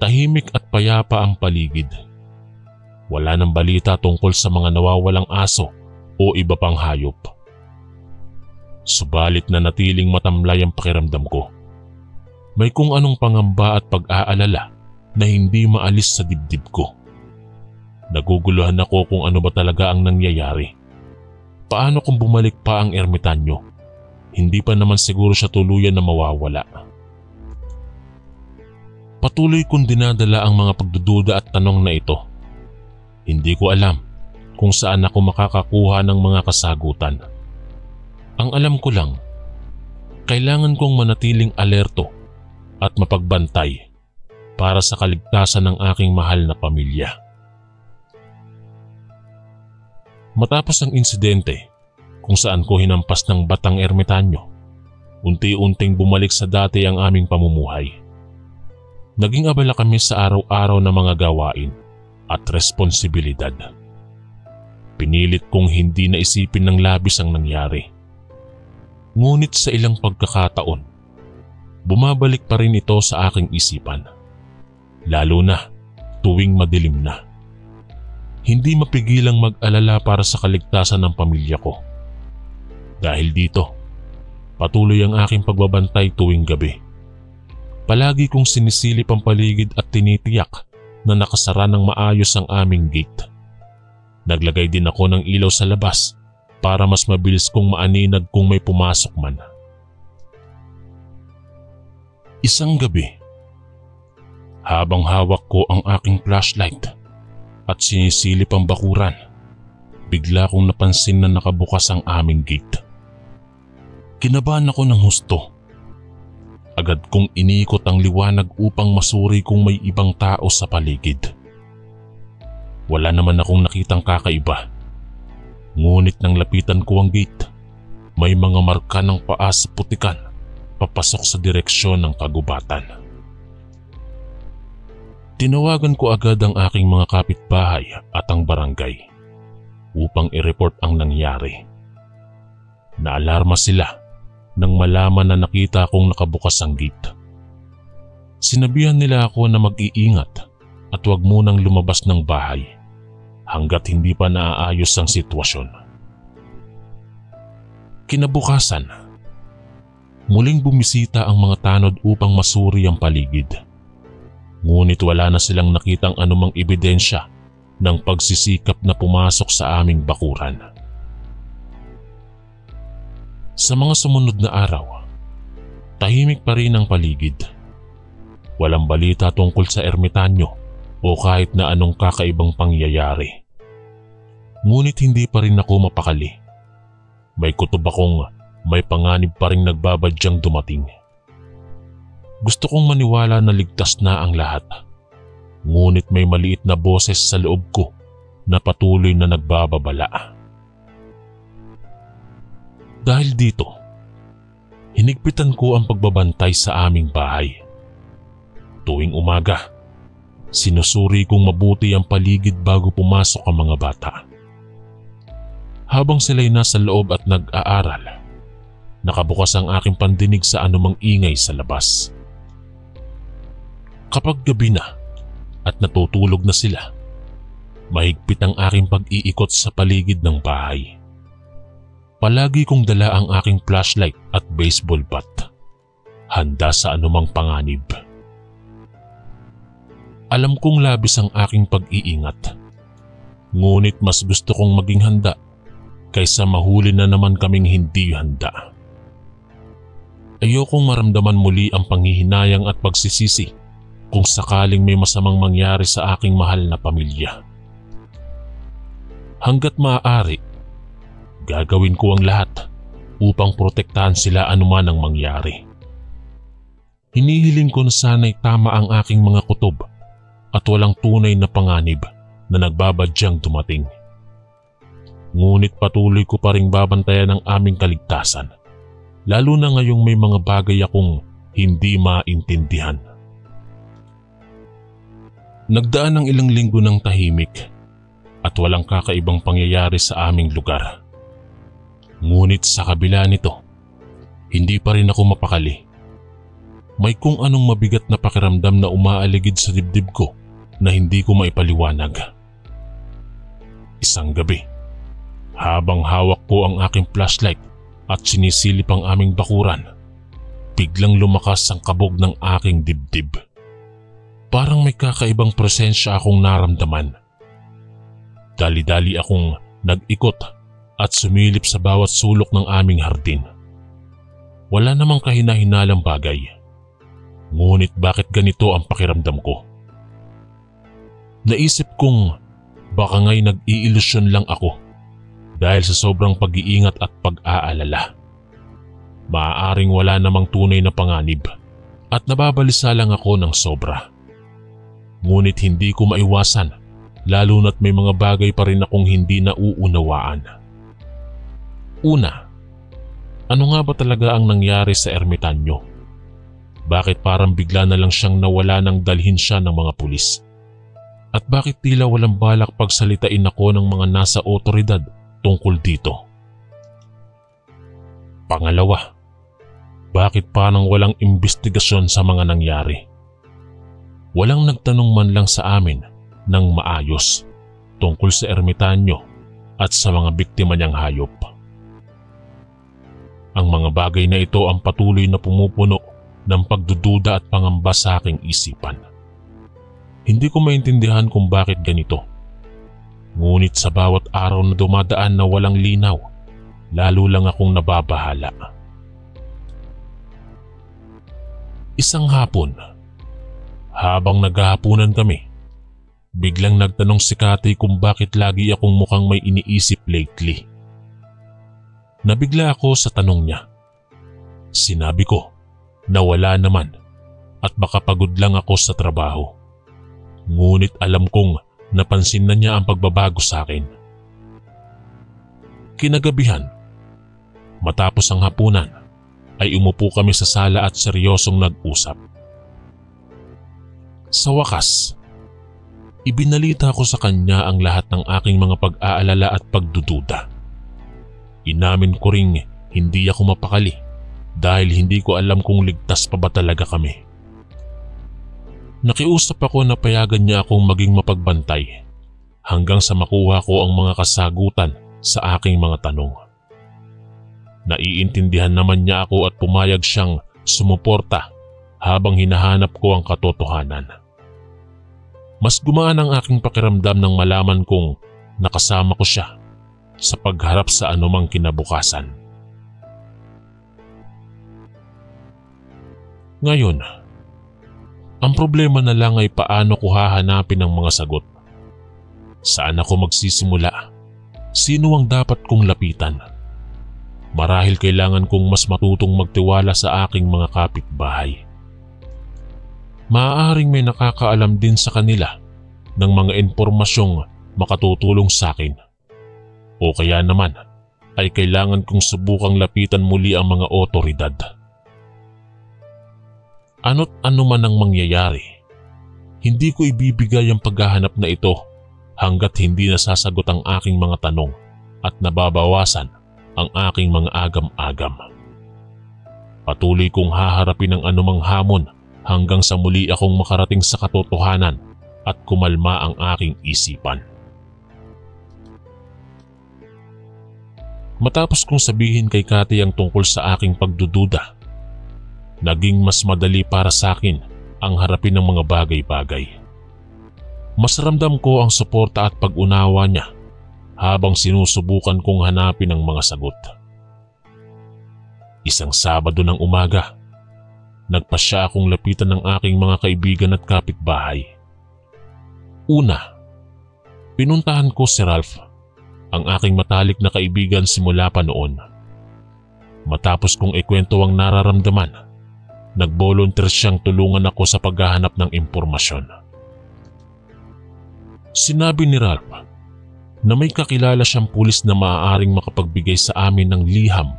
tahimik at payapa ang paligid. Wala nang balita tungkol sa mga nawawalang aso o iba pang hayop. Subalit na natiling matamlay ang pakiramdam ko. May kung anong pangamba at pag-aalala na hindi maalis sa dibdib ko. Naguguluhan ako kung ano ba talaga ang nangyayari. Paano kung bumalik pa ang ermitanyo? Hindi pa naman siguro siya tuluyan na mawawala. Patuloy kong dinadala ang mga pagdududa at tanong na ito. Hindi ko alam kung saan ako makakakuha ng mga kasagutan. Ang alam ko lang, kailangan kong manatiling alerto at mapagbantay para sa kaligtasan ng aking mahal na pamilya. Matapos ang insidente kung saan ko hinampas ng batang ermitanyo, unti-unting bumalik sa dati ang aming pamumuhay. Naging abala kami sa araw-araw na mga gawain at responsibilidad. Pinilit kong hindi na isipin ng labis ang nangyari. Ngunit sa ilang pagkakataon, bumabalik pa rin ito sa aking isipan. Lalo na tuwing madilim na. Hindi mapigilang mag-alala para sa kaligtasan ng pamilya ko. Dahil dito, patuloy ang aking pagbabantay tuwing gabi. Palagi kong sinisilip ang paligid at tinitiyak na nakasara ng maayos ang aming gate. Naglagay din ako ng ilaw sa labas para mas mabilis kong maaninag kung may pumasok man. Isang gabi, habang hawak ko ang aking flashlight at sinisilip ang bakuran, bigla kong napansin na nakabukas ang aming gate. Kinabahan ako ng husto. Agad kong iniikot ang liwanag upang masuri kung may ibang tao sa paligid. Wala naman akong nakitang kakaiba. Ngunit nang lapitan ko ang gate, may mga marka ng paa sa putikan papasok sa direksyon ng kagubatan. Tinawagan ko agad ang aking mga kapitbahay at ang barangay upang i-report ang nangyari. Naalarma sila nang malaman na nakita kong nakabukas ang gate. Sinabihan nila ako na mag-iingat at huwag munang lumabas ng bahay hanggat hindi pa naaayos ang sitwasyon. Kinabukasan, muling bumisita ang mga tanod upang masuri ang paligid. Ngunit wala na silang nakitang anumang ebidensya ng pagsisikap na pumasok sa aming bakuran. Sa mga sumunod na araw, tahimik pa rin ang paligid. Walang balita tungkol sa ermitanyo o kahit na anong kakaibang pangyayari. Ngunit hindi pa rin ako mapakali. May kutob akong may panganib pa rin nagbabadyang dumating. Gusto kong maniwala na ligtas na ang lahat. Ngunit may maliit na boses sa loob ko na patuloy na nagbababala. Dahil dito, hinigpitan ko ang pagbabantay sa aming bahay. Tuwing umaga, sinusuri kong mabuti ang paligid bago pumasok ang mga bata. Habang sila'y nasa loob at nag-aaral, nakabukas ang aking pandinig sa anumang ingay sa labas. Kapag gabi na at natutulog na sila, mahigpit ang aking pag-iikot sa paligid ng bahay. Palagi kong dala ang aking flashlight at baseball bat, handa sa anumang panganib. Alam kong labis ang aking pag-iingat, ngunit mas gusto kong maging handa kaysa mahuli na naman kaming hindi handa. Ayokong maramdaman muli ang panghihinayang at pagsisisi kung sakaling may masamang mangyari sa aking mahal na pamilya. Hanggat maaari, gagawin ko ang lahat upang protektahan sila anuman ang mangyari. Hinihiling ko na sana'y tama ang aking mga kutob at walang tunay na panganib na nagbabadyang dumating. Ngunit patuloy ko pa ring babantayan ang aming kaligtasan, lalo na ngayong may mga bagay akong hindi maintindihan. Nagdaan ng ilang linggo ng tahimik at walang kakaibang pangyayari sa aming lugar. Ngunit sa kabila nito, hindi pa rin ako mapakali. May kung anong mabigat na pakiramdam na umaaligid sa dibdib ko na hindi ko maipaliwanag. Isang gabi, habang hawak ko ang aking flashlight at sinisilip ang aming bakuran, biglang lumakas ang kabog ng aking dibdib. Parang may kakaibang presensya akong naramdaman. Dali-dali akong nag-ikot at sumilip sa bawat sulok ng aming hardin. Wala namang kahina-hinalang bagay. Ngunit bakit ganito ang pakiramdam ko? Naisip kong baka nga'y nag-iilusyon lang ako dahil sa sobrang pag-iingat at pag-aalala. Maaaring wala namang tunay na panganib at nababalisa lang ako ng sobra. Ngunit hindi ko maiwasan, lalo na't may mga bagay pa rin akong hindi nauunawaan. Una, ano nga ba talaga ang nangyari sa ermitanyo? Bakit parang bigla na lang siyang nawala nang dalhin siya ng mga pulis? At bakit tila walang balak pagsalitain ako ng mga nasa otoridad tungkol dito? Pangalawa, bakit parang walang imbestigasyon sa mga nangyari? Walang nagtanong man lang sa amin ng maayos tungkol sa ermitanyo at sa mga biktima niyang hayop. Ang mga bagay na ito ang patuloy na pumupuno ng pagdududa at pangamba sa aking isipan. Hindi ko maintindihan kung bakit ganito. Ngunit sa bawat araw na dumadaan na walang linaw, lalo lang akong nababahala. Isang hapon, habang naghahapunan kami, biglang nagtanong si Kati kung bakit lagi akong mukhang may iniisip lately. Nabigla ako sa tanong niya. Sinabi ko na wala naman at baka pagod lang ako sa trabaho. Ngunit alam kong napansin na niya ang pagbabago sa akin. Kinagabihan, matapos ang hapunan, ay umupo kami sa sala at seryosong nag-usap. Sa wakas, ibinalita ko sa kanya ang lahat ng aking mga pag-aalala at pagdududa. Inamin ko ring hindi ako mapakali dahil hindi ko alam kung ligtas pa ba talaga kami. Nakiusap ako na payagan niya akong maging mapagbantay hanggang sa makuha ko ang mga kasagutan sa aking mga tanong. Naiintindihan naman niya ako at pumayag siyang sumuporta habang hinahanap ko ang katotohanan. Mas gumaan ang aking pakiramdam nang malaman kong nakasama ko siya sa pagharap sa anumang kinabukasan. Ngayon, ang problema na lang ay paano ko hahanapin ang mga sagot. Saan ako magsisimula? Sino ang dapat kong lapitan? Marahil kailangan kong mas matutong magtiwala sa aking mga kapitbahay. Maaaring may nakakaalam din sa kanila ng mga impormasyong makatutulong sa akin. O kaya naman ay kailangan kong subukang lapitan muli ang mga otoridad. Ano't ano man ang mangyayari, hindi ko ibibigay ang paghahanap na ito hanggat hindi nasasagot ang aking mga tanong at nababawasan ang aking mga agam-agam. Patuloy kong haharapin ang anumang hamon hanggang sa muli akong makarating sa katotohanan at kumalma ang aking isipan. Matapos kong sabihin kay Kati ang tungkol sa aking pagdududa, naging mas madali para sa akin ang harapin ng mga bagay-bagay. Mas ramdam ko ang suporta at pag-unawa niya habang sinusubukan kong hanapin ang mga sagot. Isang Sabado ng umaga, nagpasya akong lapitan ng aking mga kaibigan at kapitbahay. Una, pinuntahan ko si Ralph, ang aking matalik na kaibigan simula pa noon. Matapos kong ikwento ang nararamdaman, nag-volunteer siyang tulungan ako sa paghahanap ng impormasyon. Sinabi ni Ralph na may kakilala siyang pulis na maaaring makapagbigay sa amin ng liham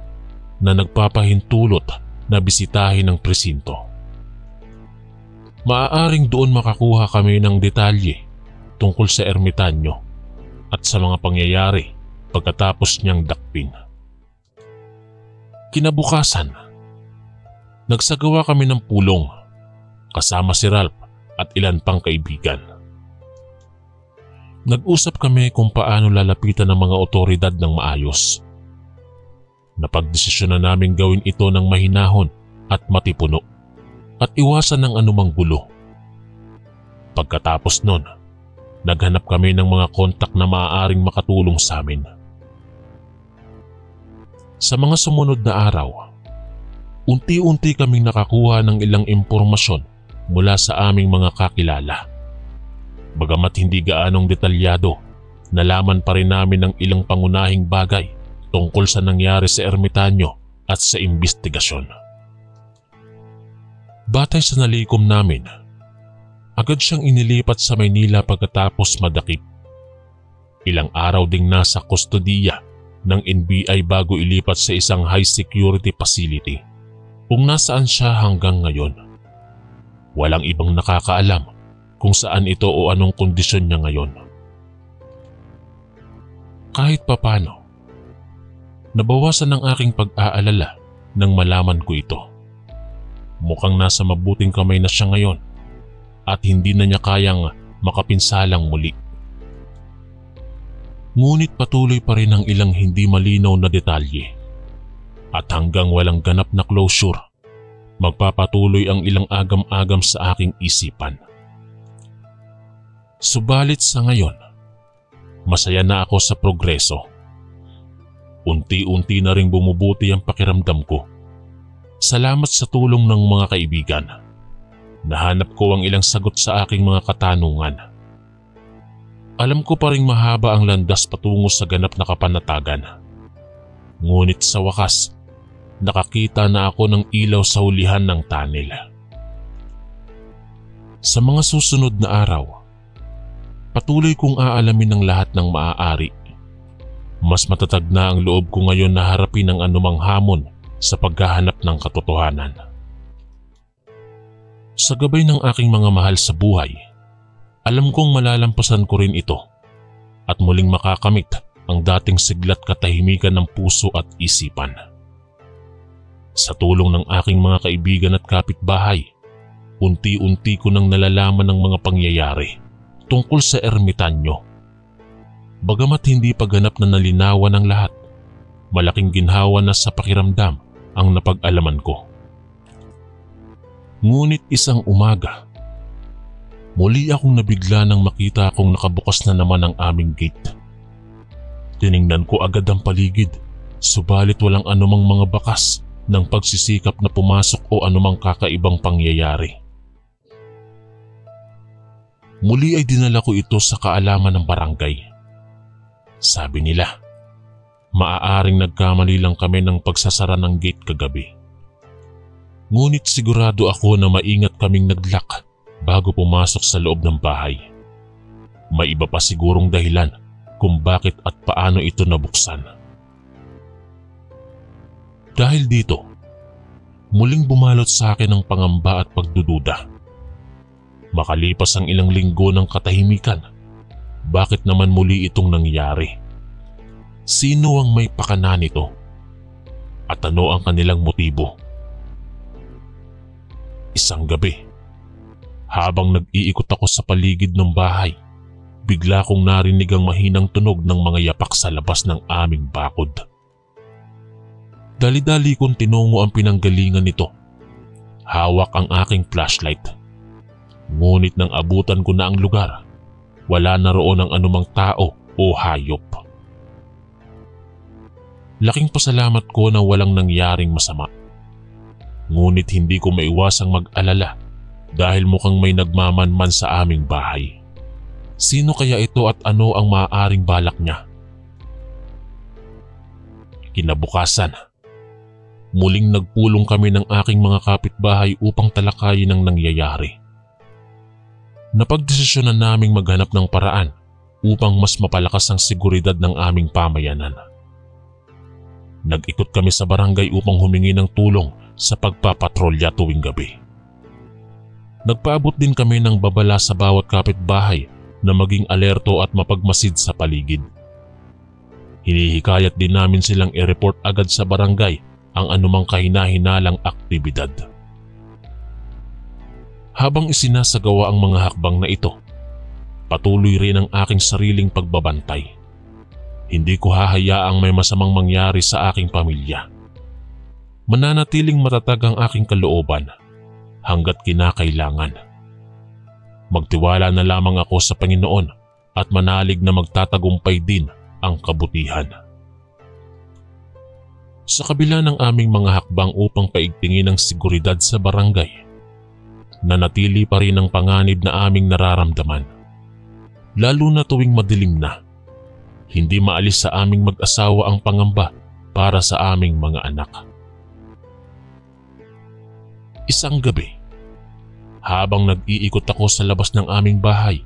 na nagpapahintulot na bisitahin ng presinto. Maaaring doon makakuha kami ng detalye tungkol sa ermitanyo at sa mga pangyayari pagkatapos niyang dakpin. Kinabukasan, nagsagawa kami ng pulong kasama si Ralph at ilan pang kaibigan. Nag-usap kami kung paano lalapitan ng mga otoridad ng maayos. Napagdesisyon na namin gawin ito ng mahinahon at matipuno at iwasan ng anumang gulo. Pagkatapos nun, naghanap kami ng mga kontak na maaaring makatulong sa amin. Sa mga sumunod na araw, unti-unti kaming nakakuha ng ilang impormasyon mula sa aming mga kakilala. Bagamat hindi gaanong detalyado, nalaman pa rin namin ng ilang pangunahing bagay tungkol sa nangyari sa ermitanyo at sa imbestigasyon. Batay sa nalikom namin, agad siyang inilipat sa Maynila pagkatapos madakip. Ilang araw ding nasa kustodiya ng NBI bago ilipat sa isang high security facility kung nasaan siya hanggang ngayon. Walang ibang nakakaalam kung saan ito o anong kondisyon niya ngayon. Kahit papano, nabawasan ang aking pag-aalala nang malaman ko ito. Mukhang nasa mabuting kamay na siya ngayon at hindi na niya kayang makapinsalang muli. Ngunit patuloy pa rin ang ilang hindi malinaw na detalye. At hanggang walang ganap na closure, magpapatuloy ang ilang agam-agam sa aking isipan. Subalit sa ngayon, masaya na ako sa progreso. Unti-unti na ring bumubuti ang pakiramdam ko. Salamat sa tulong ng mga kaibigan. Nahanap ko ang ilang sagot sa aking mga katanungan. Alam ko pa ring mahaba ang landas patungo sa ganap na kapanatagan. Ngunit sa wakas, nakakita na ako ng ilaw sa hulihan ng tunnel. Sa mga susunod na araw, patuloy kong aalamin ang lahat ng maaari. Mas matatag na ang loob ko ngayon na harapin ang anumang hamon sa paghahanap ng katotohanan. Sa gabay ng aking mga mahal sa buhay, alam kong malalampasan ko rin ito at muling makakamit ang dating siglat katahimikan ng puso at isipan. Sa tulong ng aking mga kaibigan at kapitbahay, unti-unti ko nang nalalaman ng mga pangyayari tungkol sa ermitanyo. Bagamat hindi pa ganap na nalinawan ang lahat, malaking ginhawa na sa pakiramdam ang napag-alaman ko. Ngunit isang umaga, muli akong nabigla nang makita akong nakabukas na naman ang aming gate. Tiningnan ko agad ang paligid, subalit walang anumang mga bakas ng pagsisikap na pumasok o anumang kakaibang pangyayari. Muli ay dinala ko ito sa kaalaman ng barangay. Sabi nila, maaaring nagkamali lang kami ng pagsasara ng gate kagabi. Ngunit sigurado ako na maingat kaming naglock bago pumasok sa loob ng bahay. May iba pa sigurong dahilan kung bakit at paano ito nabuksan. Dahil dito, muling bumalot sa akin ang pangamba at pagdududa. Makalipas ang ilang linggo ng katahimikan, bakit naman muli itong nangyari? Sino ang may pakana nito? At ano ang kanilang motibo? Isang gabi, habang nag-iikot ako sa paligid ng bahay, bigla kong narinig ang mahinang tunog ng mga yapak sa labas ng aming bakod. Dali-dali kong tinungo ang pinanggalingan nito. Hawak ang aking flashlight. Ngunit nang abutan ko na ang lugar, wala na roon ang anumang tao o hayop. Laking pasalamat ko na walang nangyaring masama. Ngunit hindi ko maiwasang mag-alala dahil mukhang may nagmamanman sa aming bahay. Sino kaya ito at ano ang maaaring balak niya? Kinabukasan, muling nagpulong kami ng aking mga kapitbahay upang talakayin ang nangyayari. Napagdesisyonan naming maghanap ng paraan upang mas mapalakas ang seguridad ng aming pamayanan. Nag-ikot kami sa barangay upang humingi ng tulong sa pagpapatrolya tuwing gabi. Nagpaabot din kami ng babala sa bawat kapitbahay na maging alerto at mapagmasid sa paligid. Hinihikayat din namin silang i-report agad sa barangay ang anumang kahina-hinalang aktibidad. Habang isinasagawa ang mga hakbang na ito, patuloy rin ang aking sariling pagbabantay. Hindi ko hahayaang may masamang mangyari sa aking pamilya. Mananatiling matatag ang aking kalooban hanggat kinakailangan. Magtiwala na lamang ako sa Panginoon at manalig na magtatagumpay din ang kabutihan. Sa kabila ng aming mga hakbang upang paigtingin ang seguridad sa barangay, nanatili pa rin ang panganib na aming nararamdaman. Lalo na tuwing madilim na, hindi maalis sa aming mag-asawa ang pangamba para sa aming mga anak. Isang gabi, habang nag-iikot ako sa labas ng aming bahay,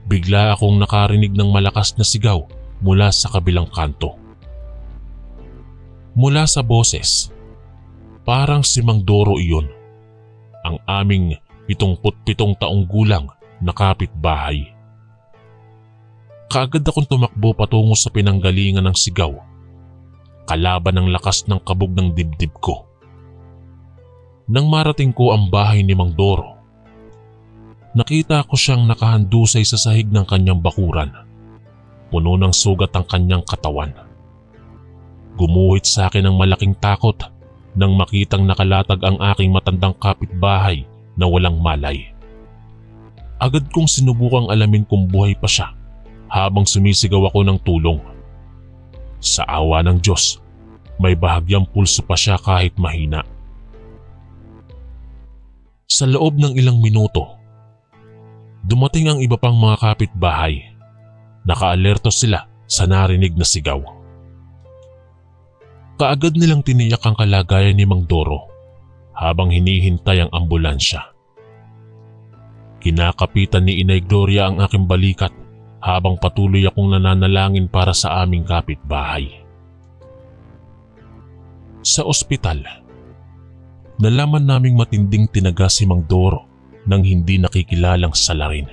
bigla akong nakarinig ng malakas na sigaw mula sa kabilang kanto. Mula sa boses, parang si Mang Doro iyon, ang aming 77 taong gulang na kapitbahay. Kaagad akong tumakbo patungo sa pinanggalingan ng sigaw, kalaban ang lakas ng kabog ng dibdib ko. Nang marating ko ang bahay ni Mang Doro, nakita ko siyang nakahandusay sa sahig ng kanyang bakuran. Puno ng sugat ang kanyang katawan. Gumuhit sa akin ang malaking takot nang makitang nakalatag ang aking matandang kapitbahay na walang malay. Agad kong sinubukang alamin kung buhay pa siya habang sumisigaw ako ng tulong. Sa awa ng Diyos, may bahagyang pulso pa siya kahit mahina. Sa loob ng ilang minuto, dumating ang iba pang mga kapitbahay. Nakaalerto sila sa narinig na sigaw. Kaagad nilang tiniyak ang kalagayan ni Mang Doro habang hinihintay ang ambulansya. Kinakapitan ni Inay Gloria ang aking balikat habang patuloy akong nananalangin para sa aming kapitbahay. Sa ospital, nalaman naming matinding tinaga si Mang Doro nang hindi nakikilalang salarin.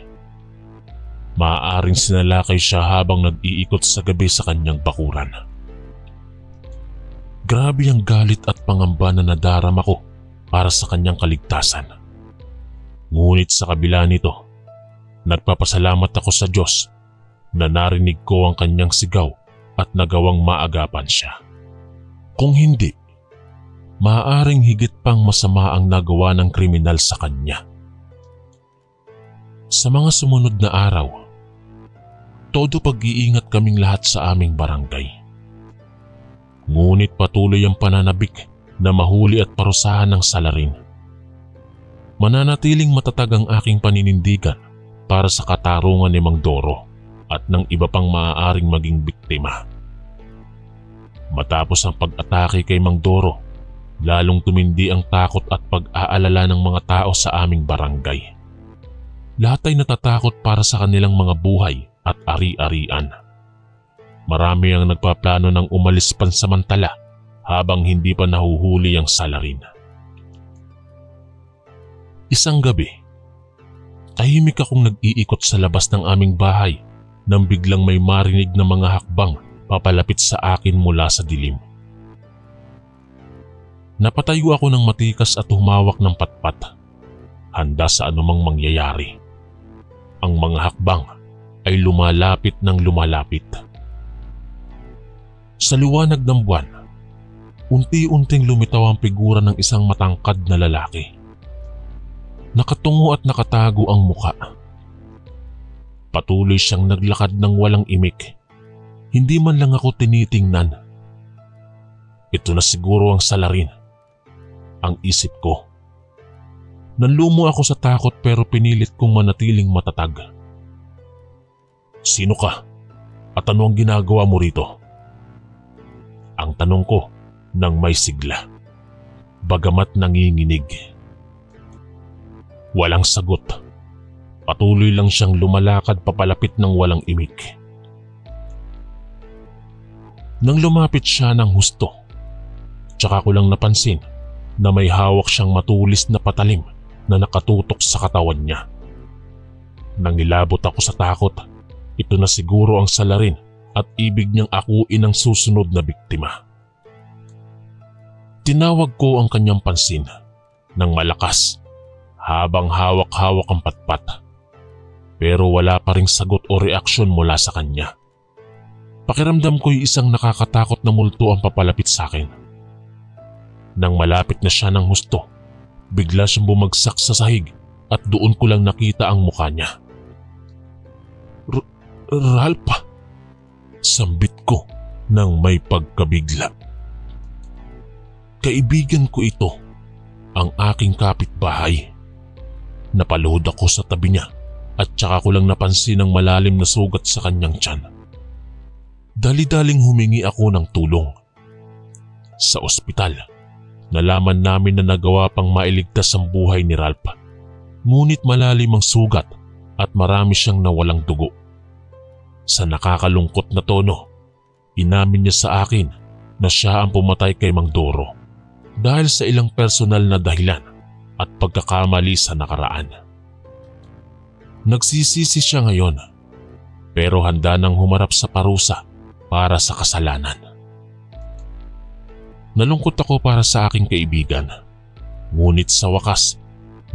Maaaring sinalakay siya habang nag-iikot sa gabi sa kanyang bakuran. Grabe ang galit at pangamba na nadarama ko para sa kanyang kaligtasan. Ngunit sa kabila nito, nagpapasalamat ako sa Diyos na narinig ko ang kanyang sigaw at nagawang maagapan siya. Kung hindi, maaaring higit pang masama ang nagawa ng kriminal sa kanya. Sa mga sumunod na araw, todo pag-iingat kaming lahat sa aming barangay. Ngunit patuloy ang pananabik na mahuli at parusahan ng salarin. Mananatiling matatag ang aking paninindigan para sa katarungan ni Mang Doro at ng iba pang maaaring maging biktima. Matapos ang pag-atake kay Mang Doro, lalong tumindi ang takot at pag-aalala ng mga tao sa aming barangay. Lahat ay natatakot para sa kanilang mga buhay at ari-arian. Marami ang nagpaplano ng umalis pansamantala habang hindi pa nahuhuli ang salarin. Isang gabi, tahimik akong nag-iikot sa labas ng aming bahay nang biglang may marinig na mga hakbang papalapit sa akin mula sa dilim. Napatayo ako ng matikas at humawak ng patpat, handa sa anumang mangyayari. Ang mga hakbang ay lumalapit ng lumalapit. Sa liwanag ng buwan, unti-unting lumitaw ang figura ng isang matangkad na lalaki. Nakatungo at nakatago ang muka. Patuloy siyang naglakad ng walang imik. Hindi man lang ako tinitingnan. Ito na siguro ang salarin. ang isip ko. Nanlumo ako sa takot pero pinilit kong manatiling matatag. Sino ka? At ano ang ginagawa mo rito? Ang tanong ko nang may sigla, bagamat nanginginig. Walang sagot. Patuloy lang siyang lumalakad papalapit ng walang imik. Nang lumapit siya ng husto, tsaka ko lang napansin na may hawak siyang matulis na patalim na nakatutok sa katawan niya. Nangilabot ako sa takot. Ito na siguro ang salarin at ibig niyang akuin ang susunod na biktima. Tinawag ko ang kanyang pansin ng malakas habang hawak-hawak ang patpat. Pero wala pa ring sagot o reaksyon mula sa kanya. Pakiramdam ko'y isang nakakatakot na multo ang papalapit sa akin. Nang malapit na siya ng husto, bigla siyang bumagsak sa sahig at doon ko lang nakita ang mukha niya. Ralph! Sambit ko nang may pagkabigla. Kaibigan ko ito, ang aking kapitbahay. Napaluhod ako sa tabi niya at tsaka ko lang napansin ang malalim na sugat sa kanyang tiyan. Dali-daling humingi ako ng tulong. Sa ospital, nalaman namin na nagawa pang mailigtas ang buhay ni Ralph. Ngunit malalim ang sugat at marami siyang nawalang dugo. Sa nakakalungkot na tono, inamin niya sa akin na siya ang pumatay kay Mang Doro dahil sa ilang personal na dahilan at pagkakamali sa nakaraan. Nagsisisi siya ngayon pero handa nang humarap sa parusa para sa kasalanan. Nalungkot ako para sa aking kaibigan. Ngunit sa wakas,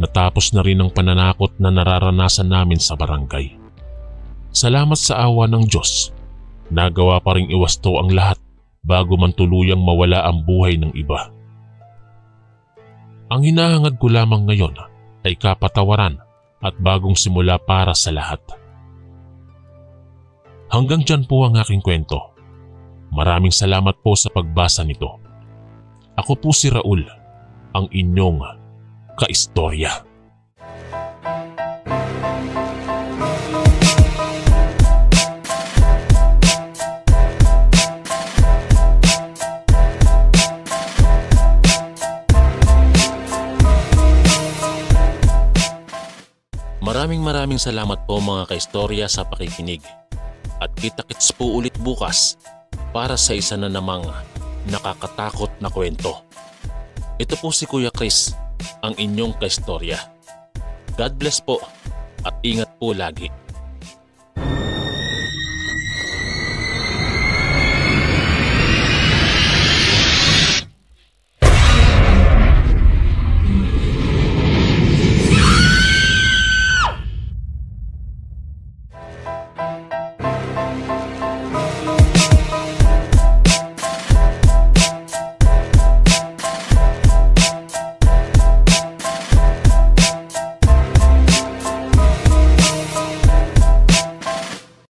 natapos na rin ang pananakot na nararanasan namin sa barangay. Salamat sa awa ng Diyos, nagawa pa ring iwasto ang lahat bago man tuluyang mawala ang buhay ng iba. Ang hinahangad ko lamang ngayon ay kapatawaran at bagong simula para sa lahat. Hanggang dyan po ang aking kwento. Maraming salamat po sa pagbasa nito. Ako po si Raul, ang inyong kaistorya. Maraming salamat po mga kaistorya sa pakikinig. At kita-kits po ulit bukas para sa isa na namang nakakatakot na kwento. Ito po si Kuya Chris, ang inyong kaistorya. God bless po at ingat po lagi.